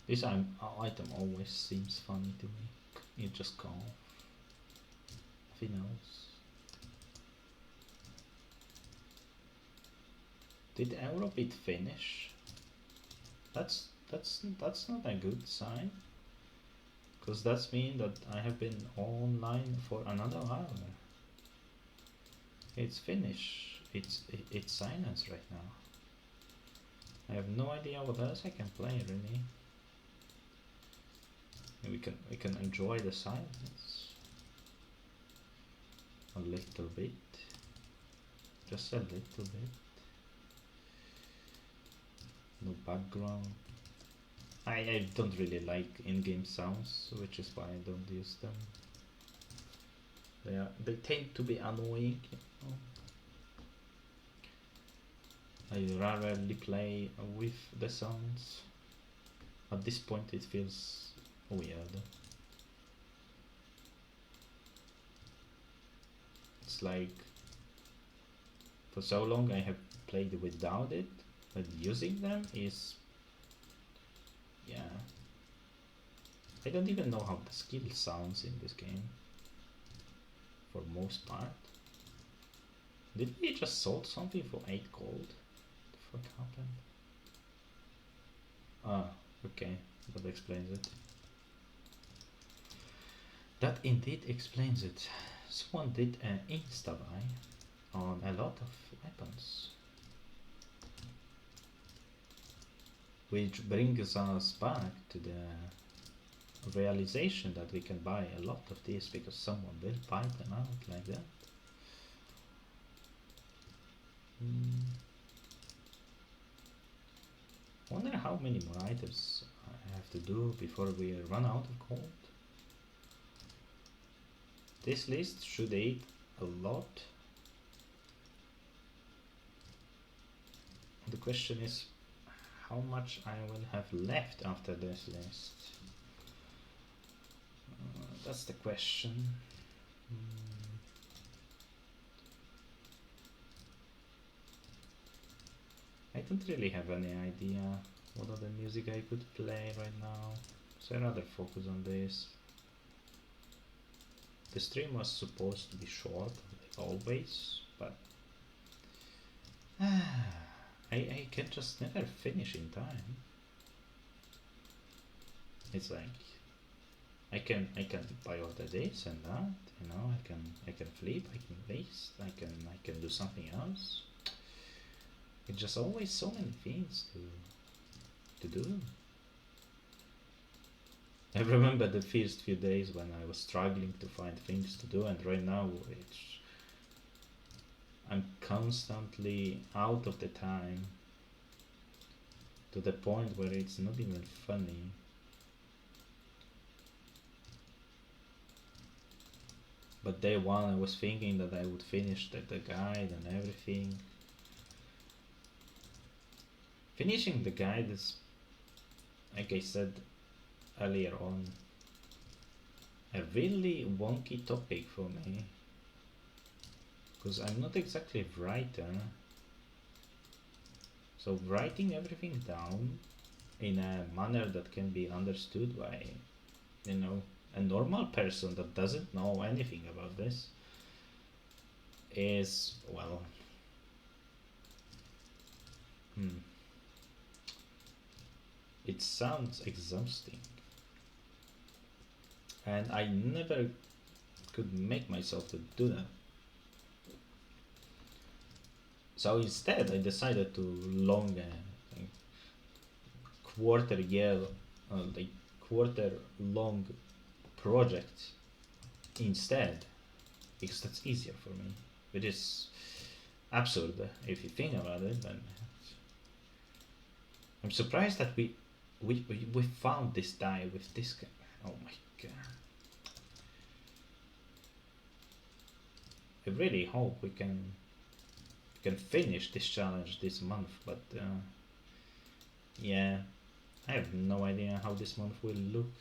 This item always seems funny to me. You just call. He knows. Did Eurobit finish? That's not a good sign. Because that's mean that I have been online for another hour. It's finished. It's silence right now. I have no idea what else I can play really. And we can enjoy the silence a little bit, just a little bit. No background. I don't really like in-game sounds, which is why I don't use them. They tend to be annoying. You know? I rarely play with the sounds. At this point it feels weird. It's like for so long I have played without it, but using them is, yeah. I don't even know how the skill sounds in this game, for most part. Did we just sold something for 8 gold? What the fuck happened? Ah, okay, that explains it. That indeed explains it. Someone did an insta-buy on a lot of weapons. Which brings us back to the realization that we can buy a lot of these because someone will buy them out like that. Wonder how many more items I have to do before we run out of gold. This list should eat a lot. The question is how much I will have left after this list. That's the question. I don't really have any idea what other music I could play right now, so I'd rather focus on this. The stream was supposed to be short, like always, but I can just never finish in time. It's like I can prioritize this and that, you know. I can flip, I can waste, I can do something else. It's just always so many things to do. I remember the first few days when I was struggling to find things to do, and right now I'm constantly out of the time to the point where it's not even funny. But day one I was thinking that I would finish the guide and everything. Finishing the guide is, like I said earlier on, a really wonky topic for me, because I'm not exactly a writer. So writing everything down in a manner that can be understood by, you know, a normal person that doesn't know anything about this is, well, it sounds exhausting. And I never could make myself to do that. So instead I decided to long quarter long project instead, because that's easier for me, which is absurd if you think about it. And I'm surprised that we found this die with this guy. Oh my god. I really hope we can finish this challenge this month, but yeah, I have no idea how this month will look.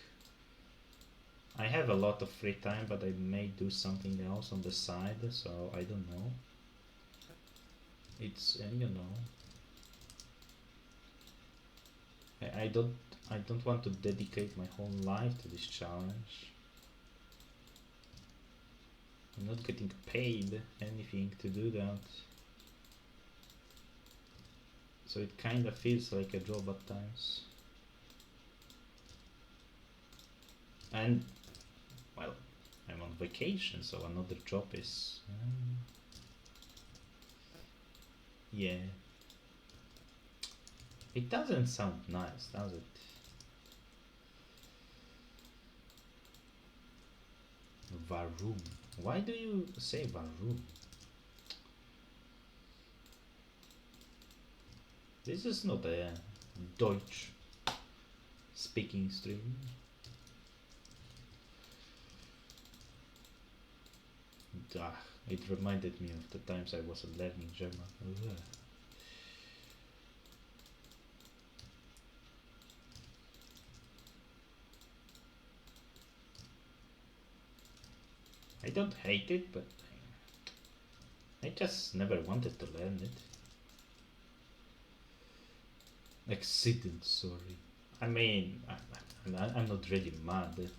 I have a lot of free time, but I may do something else on the side, so I don't know. It's you know, I don't want to dedicate my whole life to this challenge. I'm not getting paid anything to do that, so it kind of feels like a job at times. And well, I'm on vacation, so another job is yeah. It doesn't sound nice, does it? Varum. Why do you say Varum? This is not a Deutsch speaking stream. It reminded me of the times I was learning German. Ugh. I don't hate it, but I just never wanted to learn it. Accident, sorry. I mean, I'm not really mad.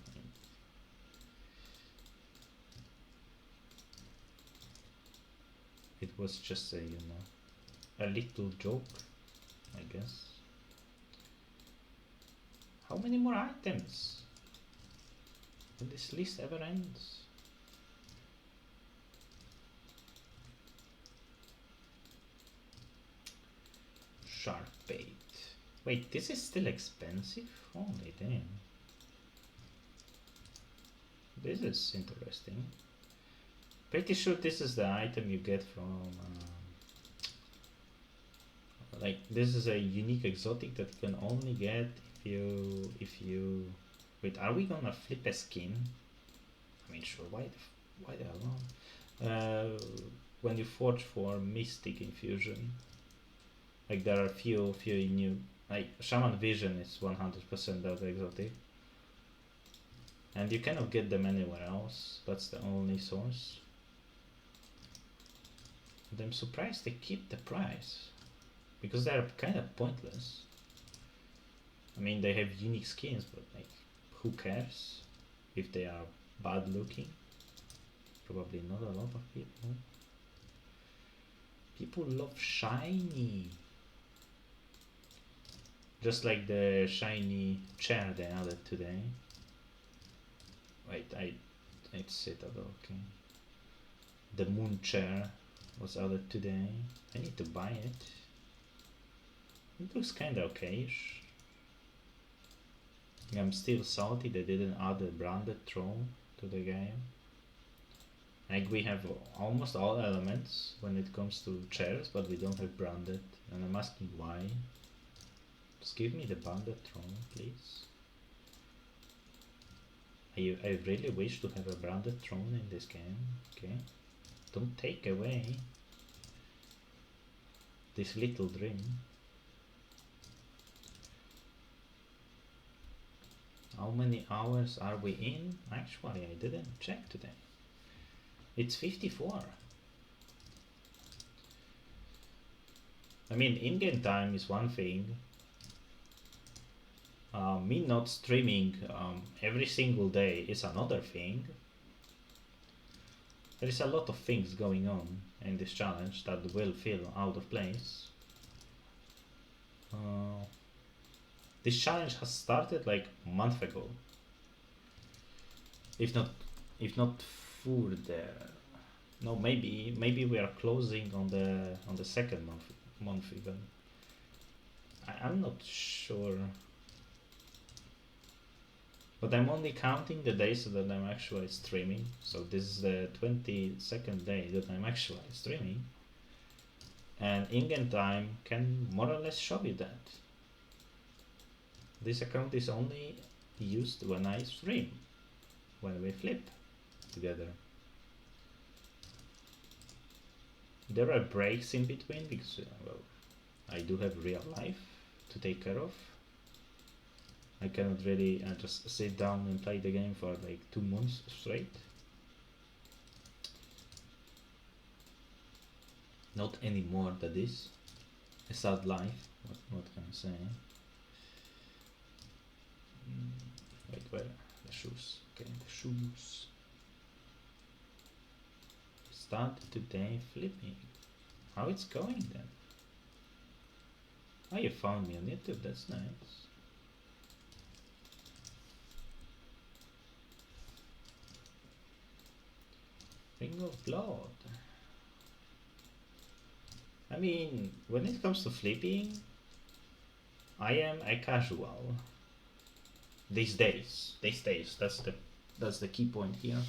It was just a, a little joke, I guess. How many more items? Will this list ever ends? Shark bait. Wait, this is still expensive? Holy damn. This is interesting. Pretty sure this is the item you get from like this is a unique exotic that you can only get if you wait, are we gonna flip a skin? I mean, sure, why the hell not? When you forge for Mystic Infusion, like there are few new, like Shaman Vision is 100% of the exotic, and you cannot get them anywhere else. That's the only source. And I'm surprised they keep the price, because they're kind of pointless. I mean, they have unique skins, but like, who cares if they are bad looking? Probably not a lot of people. People love shiny. Just like the shiny chair they added today. Wait, it's Citadel, okay. The moon chair was added today. I need to buy it. It looks kinda okay-ish. I'm still salty they didn't add a branded throne to the game. Like, we have almost all elements when it comes to chairs, but we don't have branded, and I'm asking why. Just give me the branded throne, please. I really wish to have a branded throne in this game, okay? Don't take away this little dream. How many hours are we in? Actually, I didn't check today. It's 54. I mean, in-game time is one thing. Me not streaming every single day is another thing. There is a lot of things going on in this challenge that will feel out of place. This challenge has started like a month ago. If not further. No, maybe we are closing on the second month even. I'm not sure. But I'm only counting the days that I'm actually streaming. So this is the 22nd day that I'm actually streaming. And in-game time can more or less show you that. This account is only used when I stream, when we flip together. There are breaks in between because, well, I do have real life to take care of. I cannot really just sit down and play the game for like 2 months straight. Not anymore, that is. A sad life, what can I say? Wait, where? The shoes. Okay, the shoes. Start today flipping. How it's going then? Oh, you found me on YouTube, that's nice. Ring of Blood. I mean, when it comes to flipping, I am a casual. These days, that's the key point here.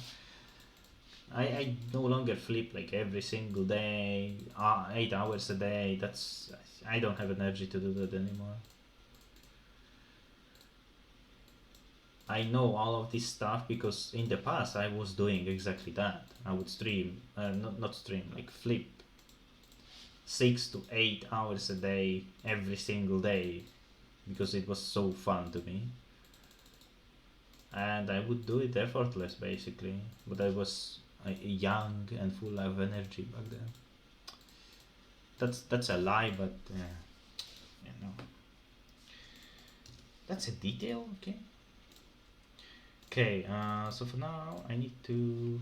I no longer flip like every single day, 8 hours a day. That's I don't have energy to do that anymore. I know all of this stuff because in the past I was doing exactly that. I would stream, not stream, like flip 6 to 8 hours a day every single day because it was so fun to me. And I would do it effortless basically, but I was young and full of energy back then. That's a lie, but you know, that's a detail. Okay. Okay. So for now, I need to.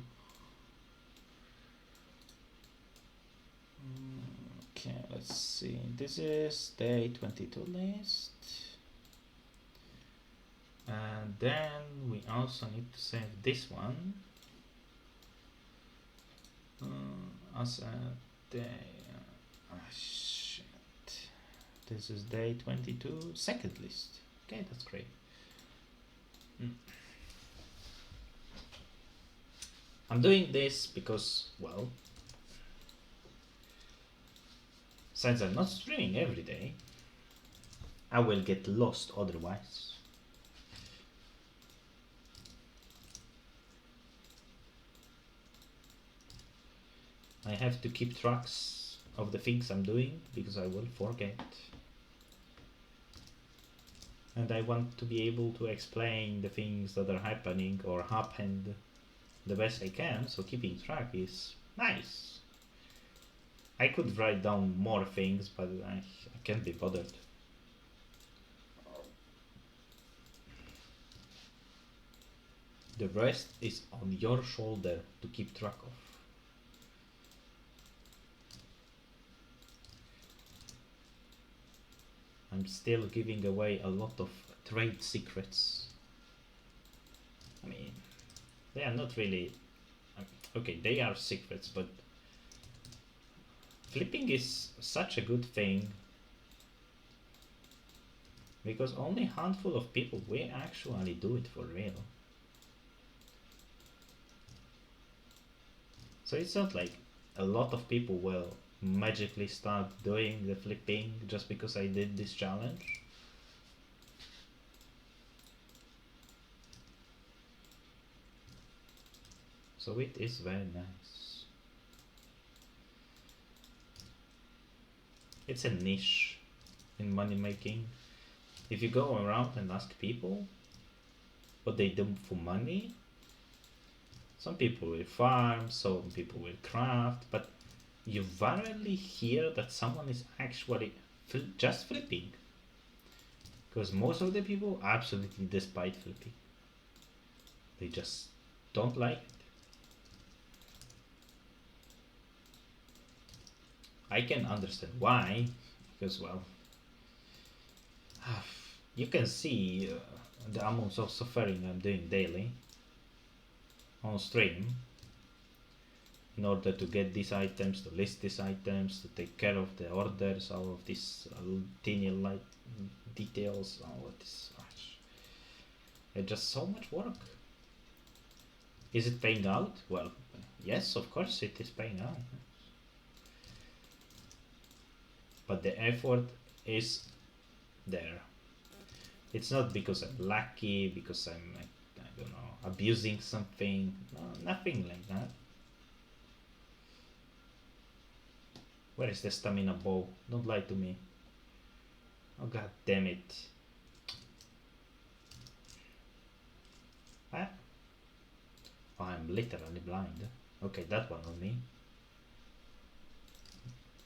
Okay, let's see. This is day 22 list. And then we also need to save this one as a day. Shit. This is day 22, second list. Okay, that's great. I'm doing this because, well, since I'm not streaming every day, I will get lost otherwise. I have to keep tracks of the things I'm doing because I will forget. And I want to be able to explain the things that are happening or happened the best I can, so keeping track is nice. I could write down more things, but I can't be bothered. The rest is on your shoulder to keep track of. I'm still giving away a lot of trade secrets. I mean, they are not really... Okay, they are secrets, but flipping is such a good thing because only a handful of people will actually do it for real. So it's not like a lot of people will magically start doing the flipping just because I did this challenge. So it is very nice. It's a niche in money making. If you go around and ask people what they do for money, some people will farm, some people will craft, but you rarely hear that someone is actually just flipping. Because most of the people absolutely despise flipping. They just don't like it. I can understand why, because, well, you can see the amounts of suffering I'm doing daily on stream in order to get these items, to list these items, to take care of the orders, all of these teeny light details, all of this. It's just so much work. Is it paying out? Well, yes, of course it is paying out. But the effort is there. It's not because I'm lucky, because I'm, I don't know, abusing something. No, nothing like that. Where is the stamina bow? Don't lie to me. Oh, god damn it. Ah. Oh, I'm literally blind. Okay, that one on me.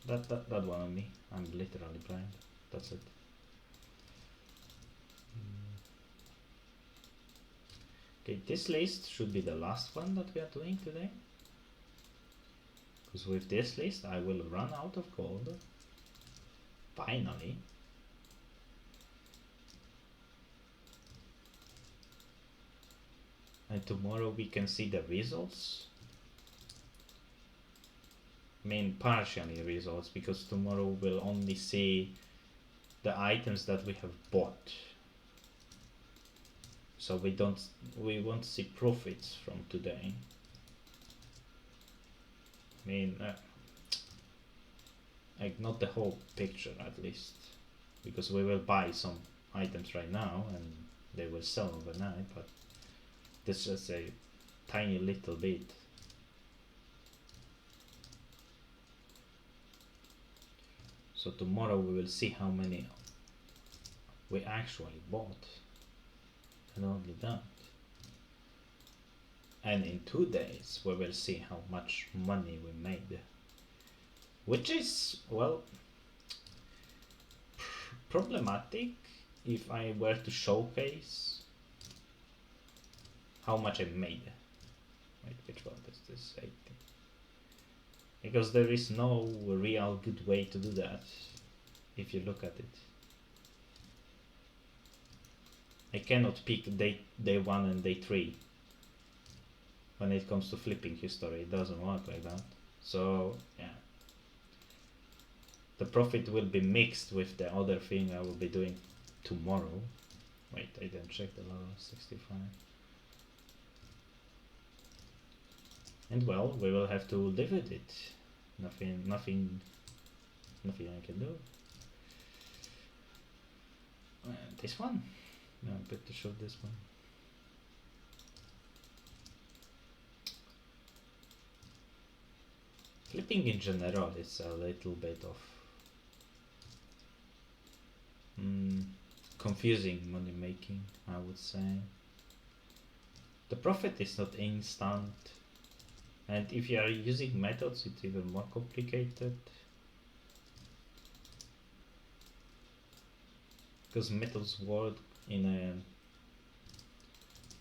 That one on me. I'm literally blind. That's it. Okay, this list should be the last one that we are doing today. Because with this list I will run out of gold. Finally. And tomorrow we can see the results. I mean partially results, because tomorrow we'll only see the items that we have bought. So we won't see profits from today. I mean, like not the whole picture at least, because we will buy some items right now and they will sell overnight, but this is just a tiny little bit. So tomorrow we will see how many we actually bought, and only that. And in 2 days we will see how much money we made, which is, well, problematic if I were to showcase how much I made. Wait, which one is this? 80. Because there is no real good way to do that if you look at it. I cannot pick day 1 and day 3 when it comes to flipping history. It doesn't work like that. So yeah, the profit will be mixed with the other thing I will be doing tomorrow. Wait, I didn't check the level. 65. And well, we will have to live with it. Nothing I can do. This one? No, I better show this one. Flipping in general is a little bit of confusing money making, I would say. The profit is not instant, and if you are using methods, it's even more complicated. Because methods work in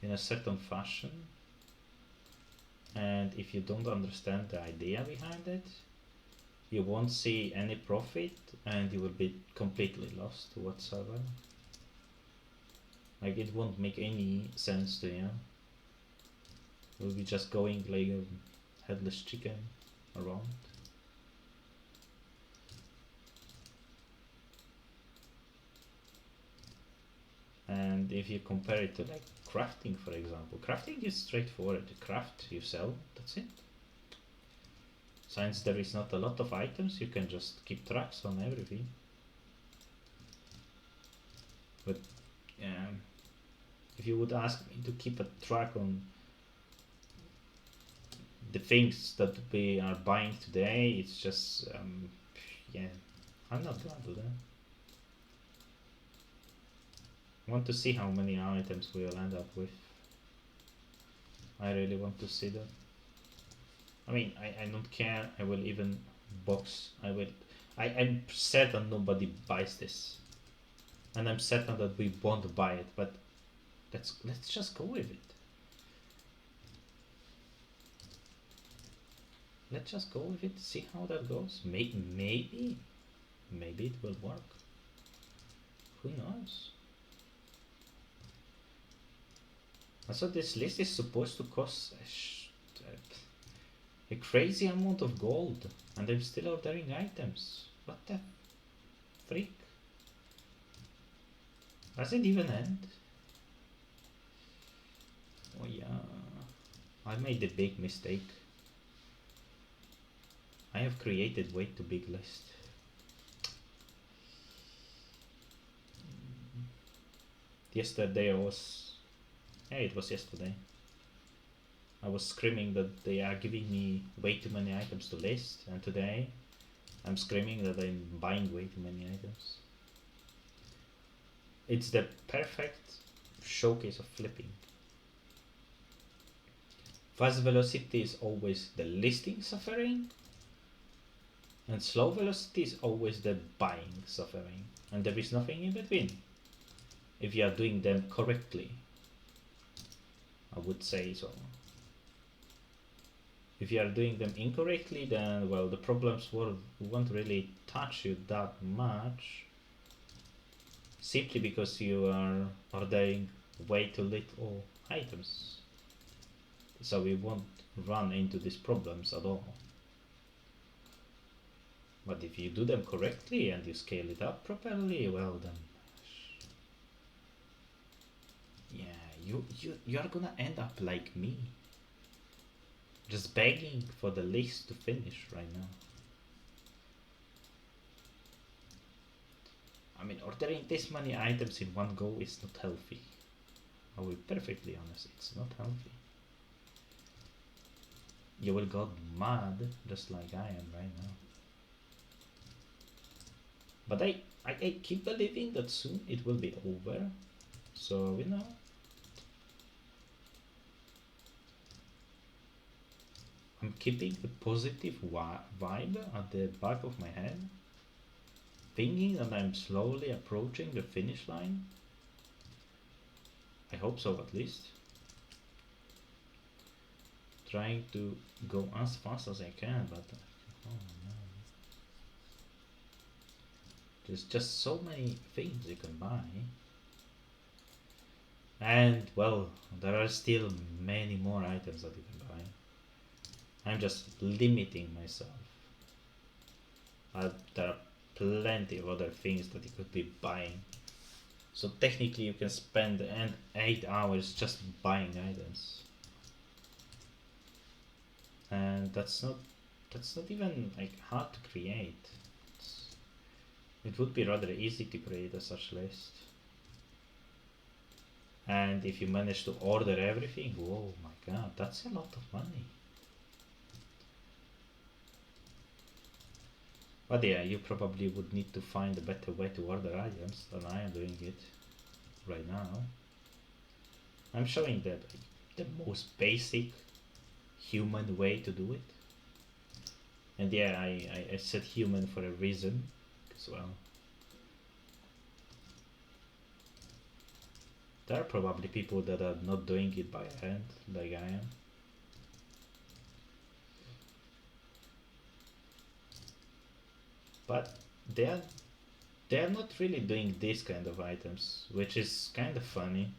a certain fashion, and if you don't understand the idea behind it, you won't see any profit and you will be completely lost whatsoever. Like, it won't make any sense to you. You'll be just going like a headless chicken around. And if you compare it to like crafting, for example, crafting is straightforward. You craft, you sell, that's it. Since there is not a lot of items, you can just keep tracks on everything. But if you would ask me to keep a track on the things that we are buying today, it's just yeah, I'm not gonna do that. I want to see how many items we will end up with. I really want to see that. I mean, I don't care. I will even box. I'm certain nobody buys this, and I'm certain that we won't buy it. But let's just go with it. Let's just go with it. See how that goes. Maybe it will work. Who knows? Also, this list is supposed to cost a crazy amount of gold, and I'm still ordering items. What the freak? Does it even end? Oh yeah, I made a big mistake. I have created way too big list. Yesterday it was yesterday. I was screaming that they are giving me way too many items to list, and today I'm screaming that I'm buying way too many items. It's the perfect showcase of flipping. Fast velocity is always the listing suffering, and slow velocity is always the buying suffering, and there is nothing in between if you are doing them correctly, I would say so. If you are doing them incorrectly, then well, the problems won't really touch you that much, simply because you are ordering way too little items, so we won't run into these problems at all. But if you do them correctly and you scale it up properly, well then, yeah, you are gonna end up like me, Just begging for the list to finish right now. I mean, ordering this many items in one go is not healthy. I'll be perfectly honest, it's not healthy. You will go mad just like I am right now. But I keep believing that soon it will be over. So, you know. I'm keeping the positive vibe at the back of my head. Thinking that I'm slowly approaching the finish line. I hope so at least. Trying to go as fast as I can, but oh no. There's just so many things you can buy. And well, there are still many more items that you can buy. I'm just limiting myself. There are plenty of other things that you could be buying. So technically you can spend 8 hours just buying items. And that's not even like hard to create. It would be rather easy to create a such list. And if you manage to order everything, oh my god, that's a lot of money. But yeah, you probably would need to find a better way to order items than I am doing it right now. I'm showing that the most basic human way to do it. And yeah, I said human for a reason as well. There are probably people that are not doing it by hand like I am. But they're not really doing this kind of items, which is kind of funny.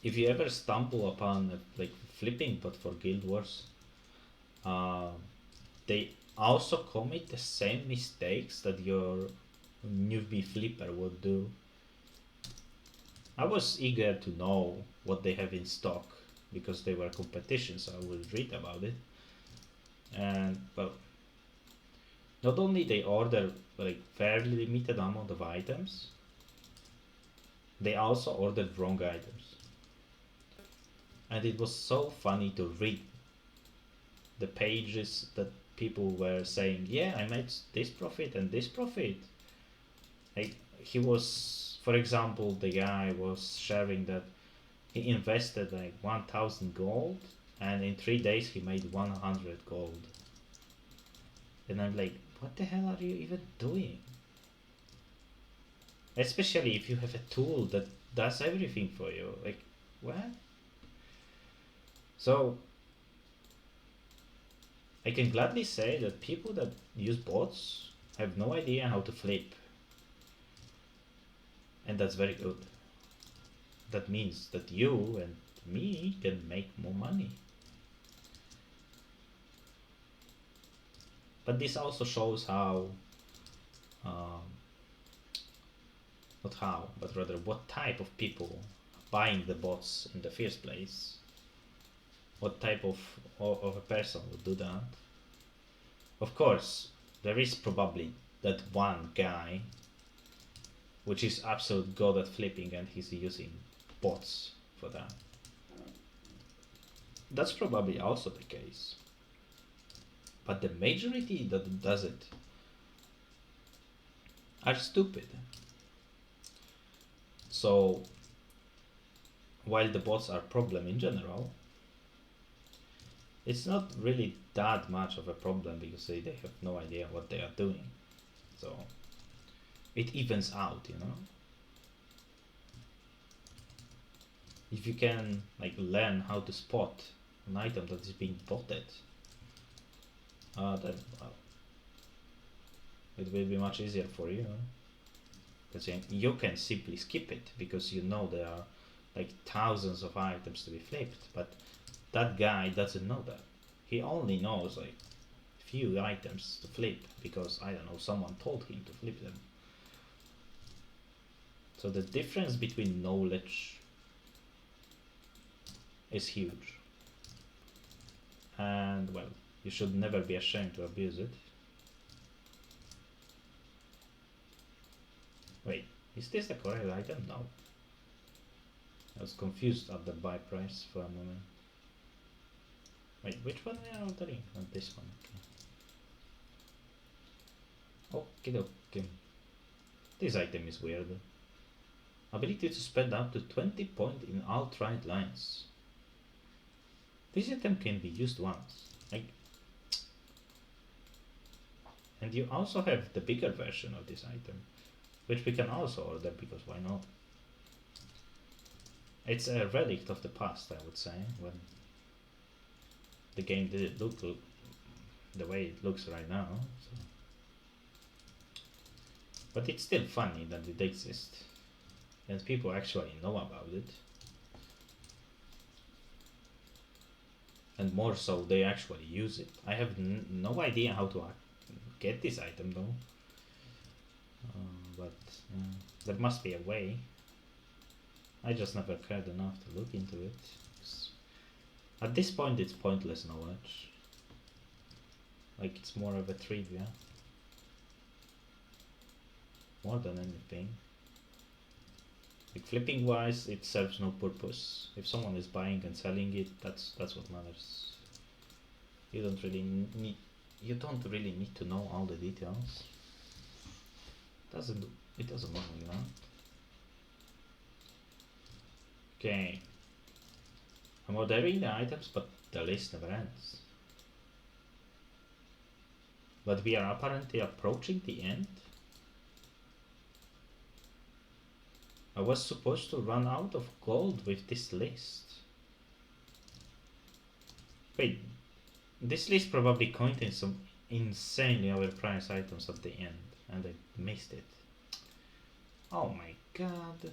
If you ever stumble upon like flipping but for Guild Wars, they also commit the same mistakes that your newbie flipper would do. I was eager to know what they have in stock because they were competitions, so I would read about it. And well, not only they order like fairly limited amount of items, they also ordered wrong items. And it was so funny to read the pages that people were saying, yeah, I made this profit and this profit. Like he was, for example, the guy was sharing that he invested like 1000 gold and in 3 days he made 100 gold. And I'm like, what the hell are you even doing? Especially if you have a tool that does everything for you. Like, what? So, I can gladly say that people that use bots have no idea how to flip. And that's very good. That means that you and me can make more money. But this also shows how, not how, but rather what type of people buying the bots in the first place. What type of a person would do that? Of course, there is probably that one guy which is absolute god at flipping and he's using bots for that. That's probably also the case. But the majority that does it are stupid. So while the bots are a problem in general, it's not really that much of a problem because they have no idea what they are doing. So it evens out, you know. If you can like learn how to spot an item that is being botted, then it will be much easier for you. Because you can simply skip it because you know there are like thousands of items to be flipped, but that guy doesn't know that. He only knows like few items to flip because I don't know, someone told him to flip them. So the difference between knowledge is huge. And well, you should never be ashamed to abuse it. Wait, is this the correct item? No. I was confused at the buy price for a moment. Wait, which one are you ordering? Oh, this one, okay. Okay. This item is weird. Ability to spend up to 20 points in all tried lines. This item can be used once. And you also have the bigger version of this item, which we can also order because why not? It's a relic of the past, I would say, when the game didn't look the way it looks right now. So. But it's still funny that it exists, and people actually know about it. And more so, they actually use it. I have no idea how to get this item though. But there must be a way. I just never cared enough to look into it. At this point it's pointless knowledge. Like it's more of a trivia. More than anything. Like flipping wise it serves no purpose. If someone is buying and selling it, that's what matters. You don't really need to know all the details. It doesn't bother me that. Okay. I'm ordering the items, but the list never ends. But we are apparently approaching the end. I was supposed to run out of gold with this list. Wait, this list probably contains some insanely overpriced items at the end, and I missed it. Oh my god.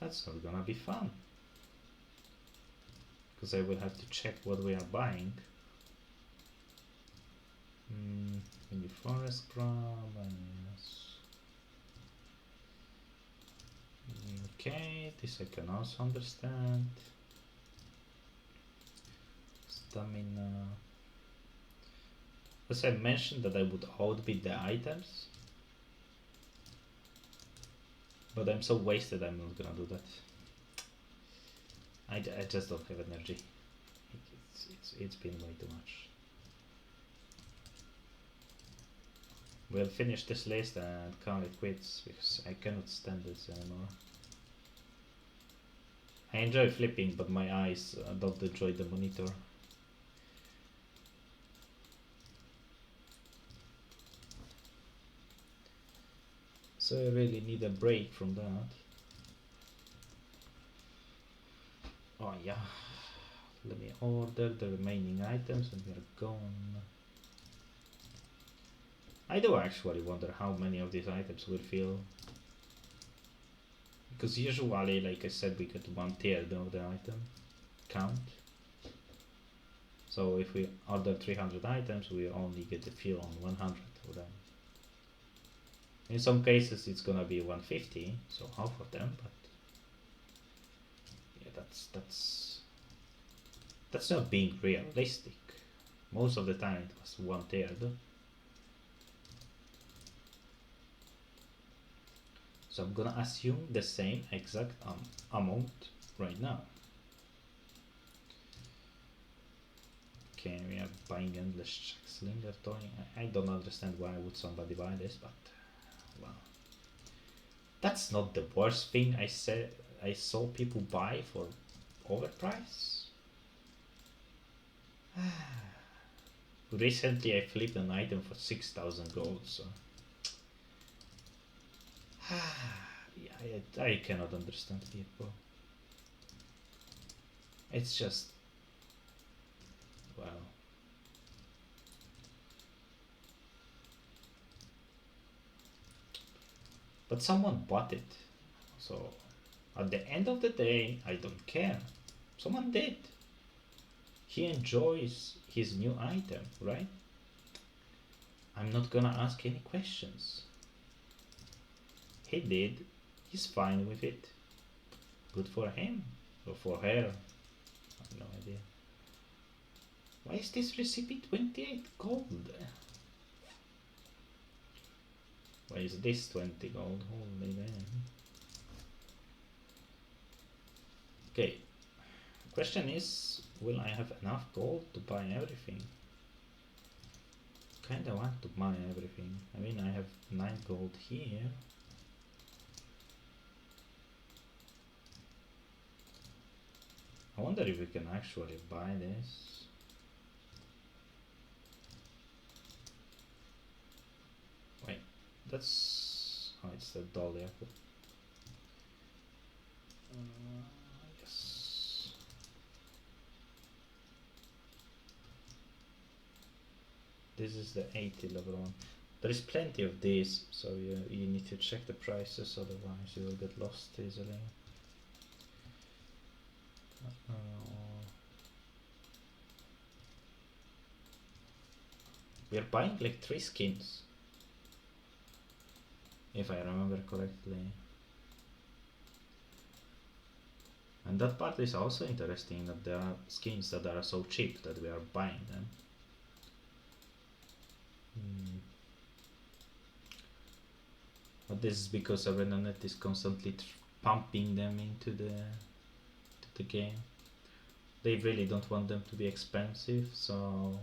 That's not gonna be fun. Because I will have to check what we are buying. In the forest crab, yes. Okay, this I can also understand. Stamina. As I mentioned that I would outbid the items. But I'm so wasted, I'm not gonna do that. I just don't have energy. It's been way too much. We'll finish this list and call it quits because I cannot stand this anymore. I enjoy flipping, but my eyes don't enjoy the monitor. So I really need a break from that. Oh yeah. Let me order the remaining items and we're gone. I do actually wonder how many of these items will fill. Because usually, like I said, we get 1/3 of the item count. So if we order 300 items, we only get to fill on 100 of them. In some cases it's gonna be 150, so half of them, but yeah, that's not being realistic. Most of the time it was 1/3. So I'm gonna assume the same exact amount right now. Okay, we are buying endless checks, Slinger toy. I don't understand why would somebody buy this, but well, that's not the worst thing I saw people buy for overprice. Recently I flipped an item for 6,000 gold, so yeah, I cannot understand people. It's just, well, but someone bought it, so at the end of the day I don't care. Someone did. He enjoys his new item, right? I'm not gonna ask any questions. He did. He's fine with it. good for him or for her. I have no idea. Why is this recipe 28 gold? Why is this 20 gold? Holy man. Okay. Question is, will I have enough gold to buy everything? Kinda want to buy everything. I mean, I have 9 gold here. I wonder if we can actually buy this. Wait, that's... oh, it's the dolly apple. Yes. This is the 80 level one. There is plenty of these, so you need to check the prices, otherwise you will get lost easily. We are buying like 3 skins, if I remember correctly. And that part is also interesting, that there are skins that are so cheap that we are buying them. But this is because ArenaNet is constantly pumping them into the game. They really don't want them to be expensive, so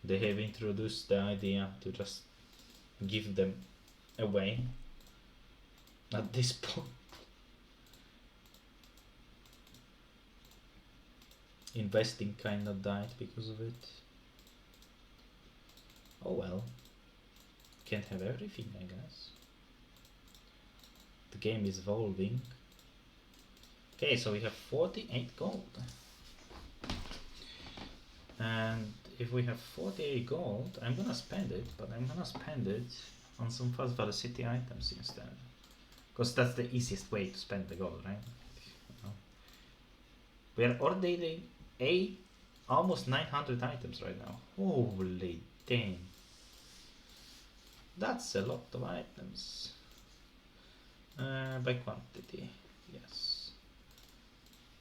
they have introduced the idea to just give them away at this point. Investing kinda died because of it. Oh well. Can't have everything, I guess. The game is evolving. Okay, so we have 48 gold. And if we have 48 gold, I'm gonna spend it, but I'm gonna spend it on some Fast Velocity items instead. Because that's the easiest way to spend the gold, right? You know? We are ordering almost 900 items right now. Holy damn. That's a lot of items. By quantity, yes.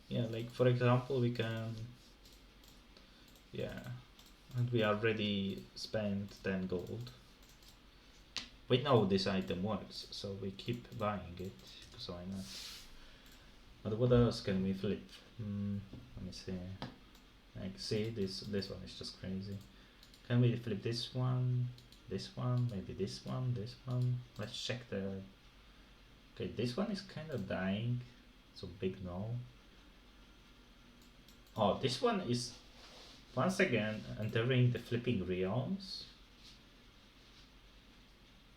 Yeah, like for example, we can... yeah, and we already spent 10 gold. We know this item works, so we keep buying it, because why not? But what else can we flip? Let me see. Like, see, this one is just crazy. Can we flip this one, maybe this one, this one? Let's check the... okay, this one is kind of dying, so big no. Oh, this one is once again entering the flipping realms,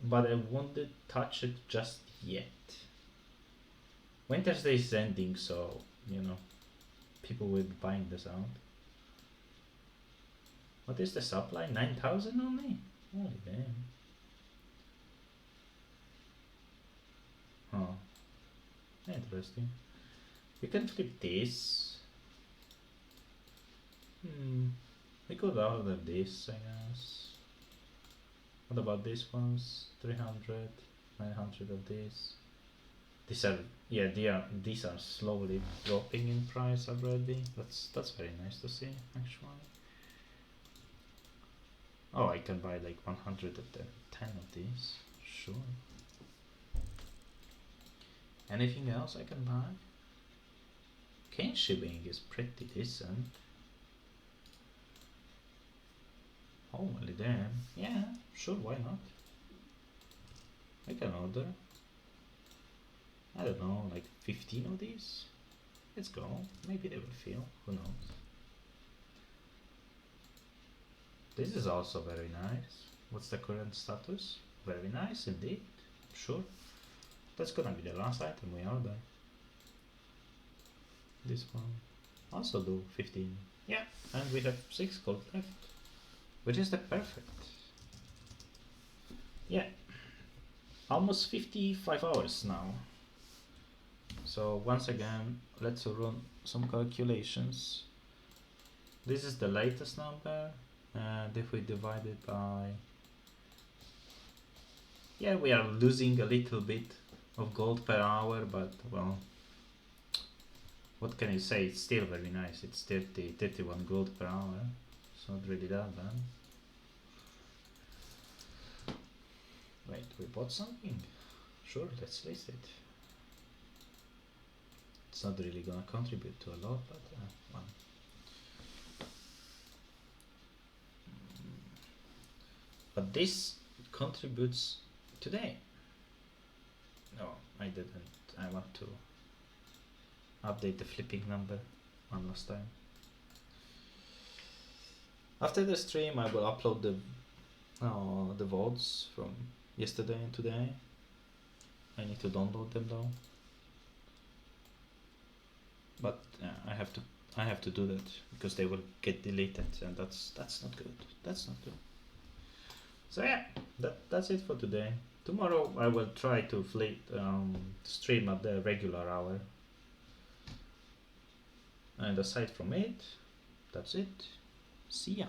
but I won't touch it just yet. Winter's Day is ending, so you know, people will be buying this out. What is the supply? 9,000 only? Holy damn. Oh, interesting. We can flip this. We could order this, I guess. What about these ones? 300, 900 of these. These are, yeah, these are slowly dropping in price already. That's very nice to see, actually. Oh, I can buy like 110 of these. Sure. Anything else I can buy? Cane shipping is pretty decent. Holy damn. Yeah, sure, why not? I can order. I don't know, like 15 of these? Let's go. Maybe they will feel. Who knows? This is also very nice. What's the current status? Very nice indeed. Sure. That's gonna be the last item we order. This one. Also do 15. Yeah, and we have 6 gold left. Which is the perfect. Yeah. Almost 55 hours now. So once again, let's run some calculations. This is the latest number, and if we divide it by... yeah, we are losing a little bit of gold per hour, but well, What can you say? It's still very nice. It's 31 gold per hour. It's not really that bad. Wait, we bought something? Sure, let's list it. It's not really gonna contribute to a lot, but well. But this contributes today. No, I didn't. I want to update the flipping number one last time. After the stream, I will upload the votes from yesterday and today. I need to download them though. But I have to do that because they will get deleted, and that's not good. That's not good. So yeah, that's it for today. Tomorrow I will try to stream at the regular hour. And aside from it, that's it. See ya.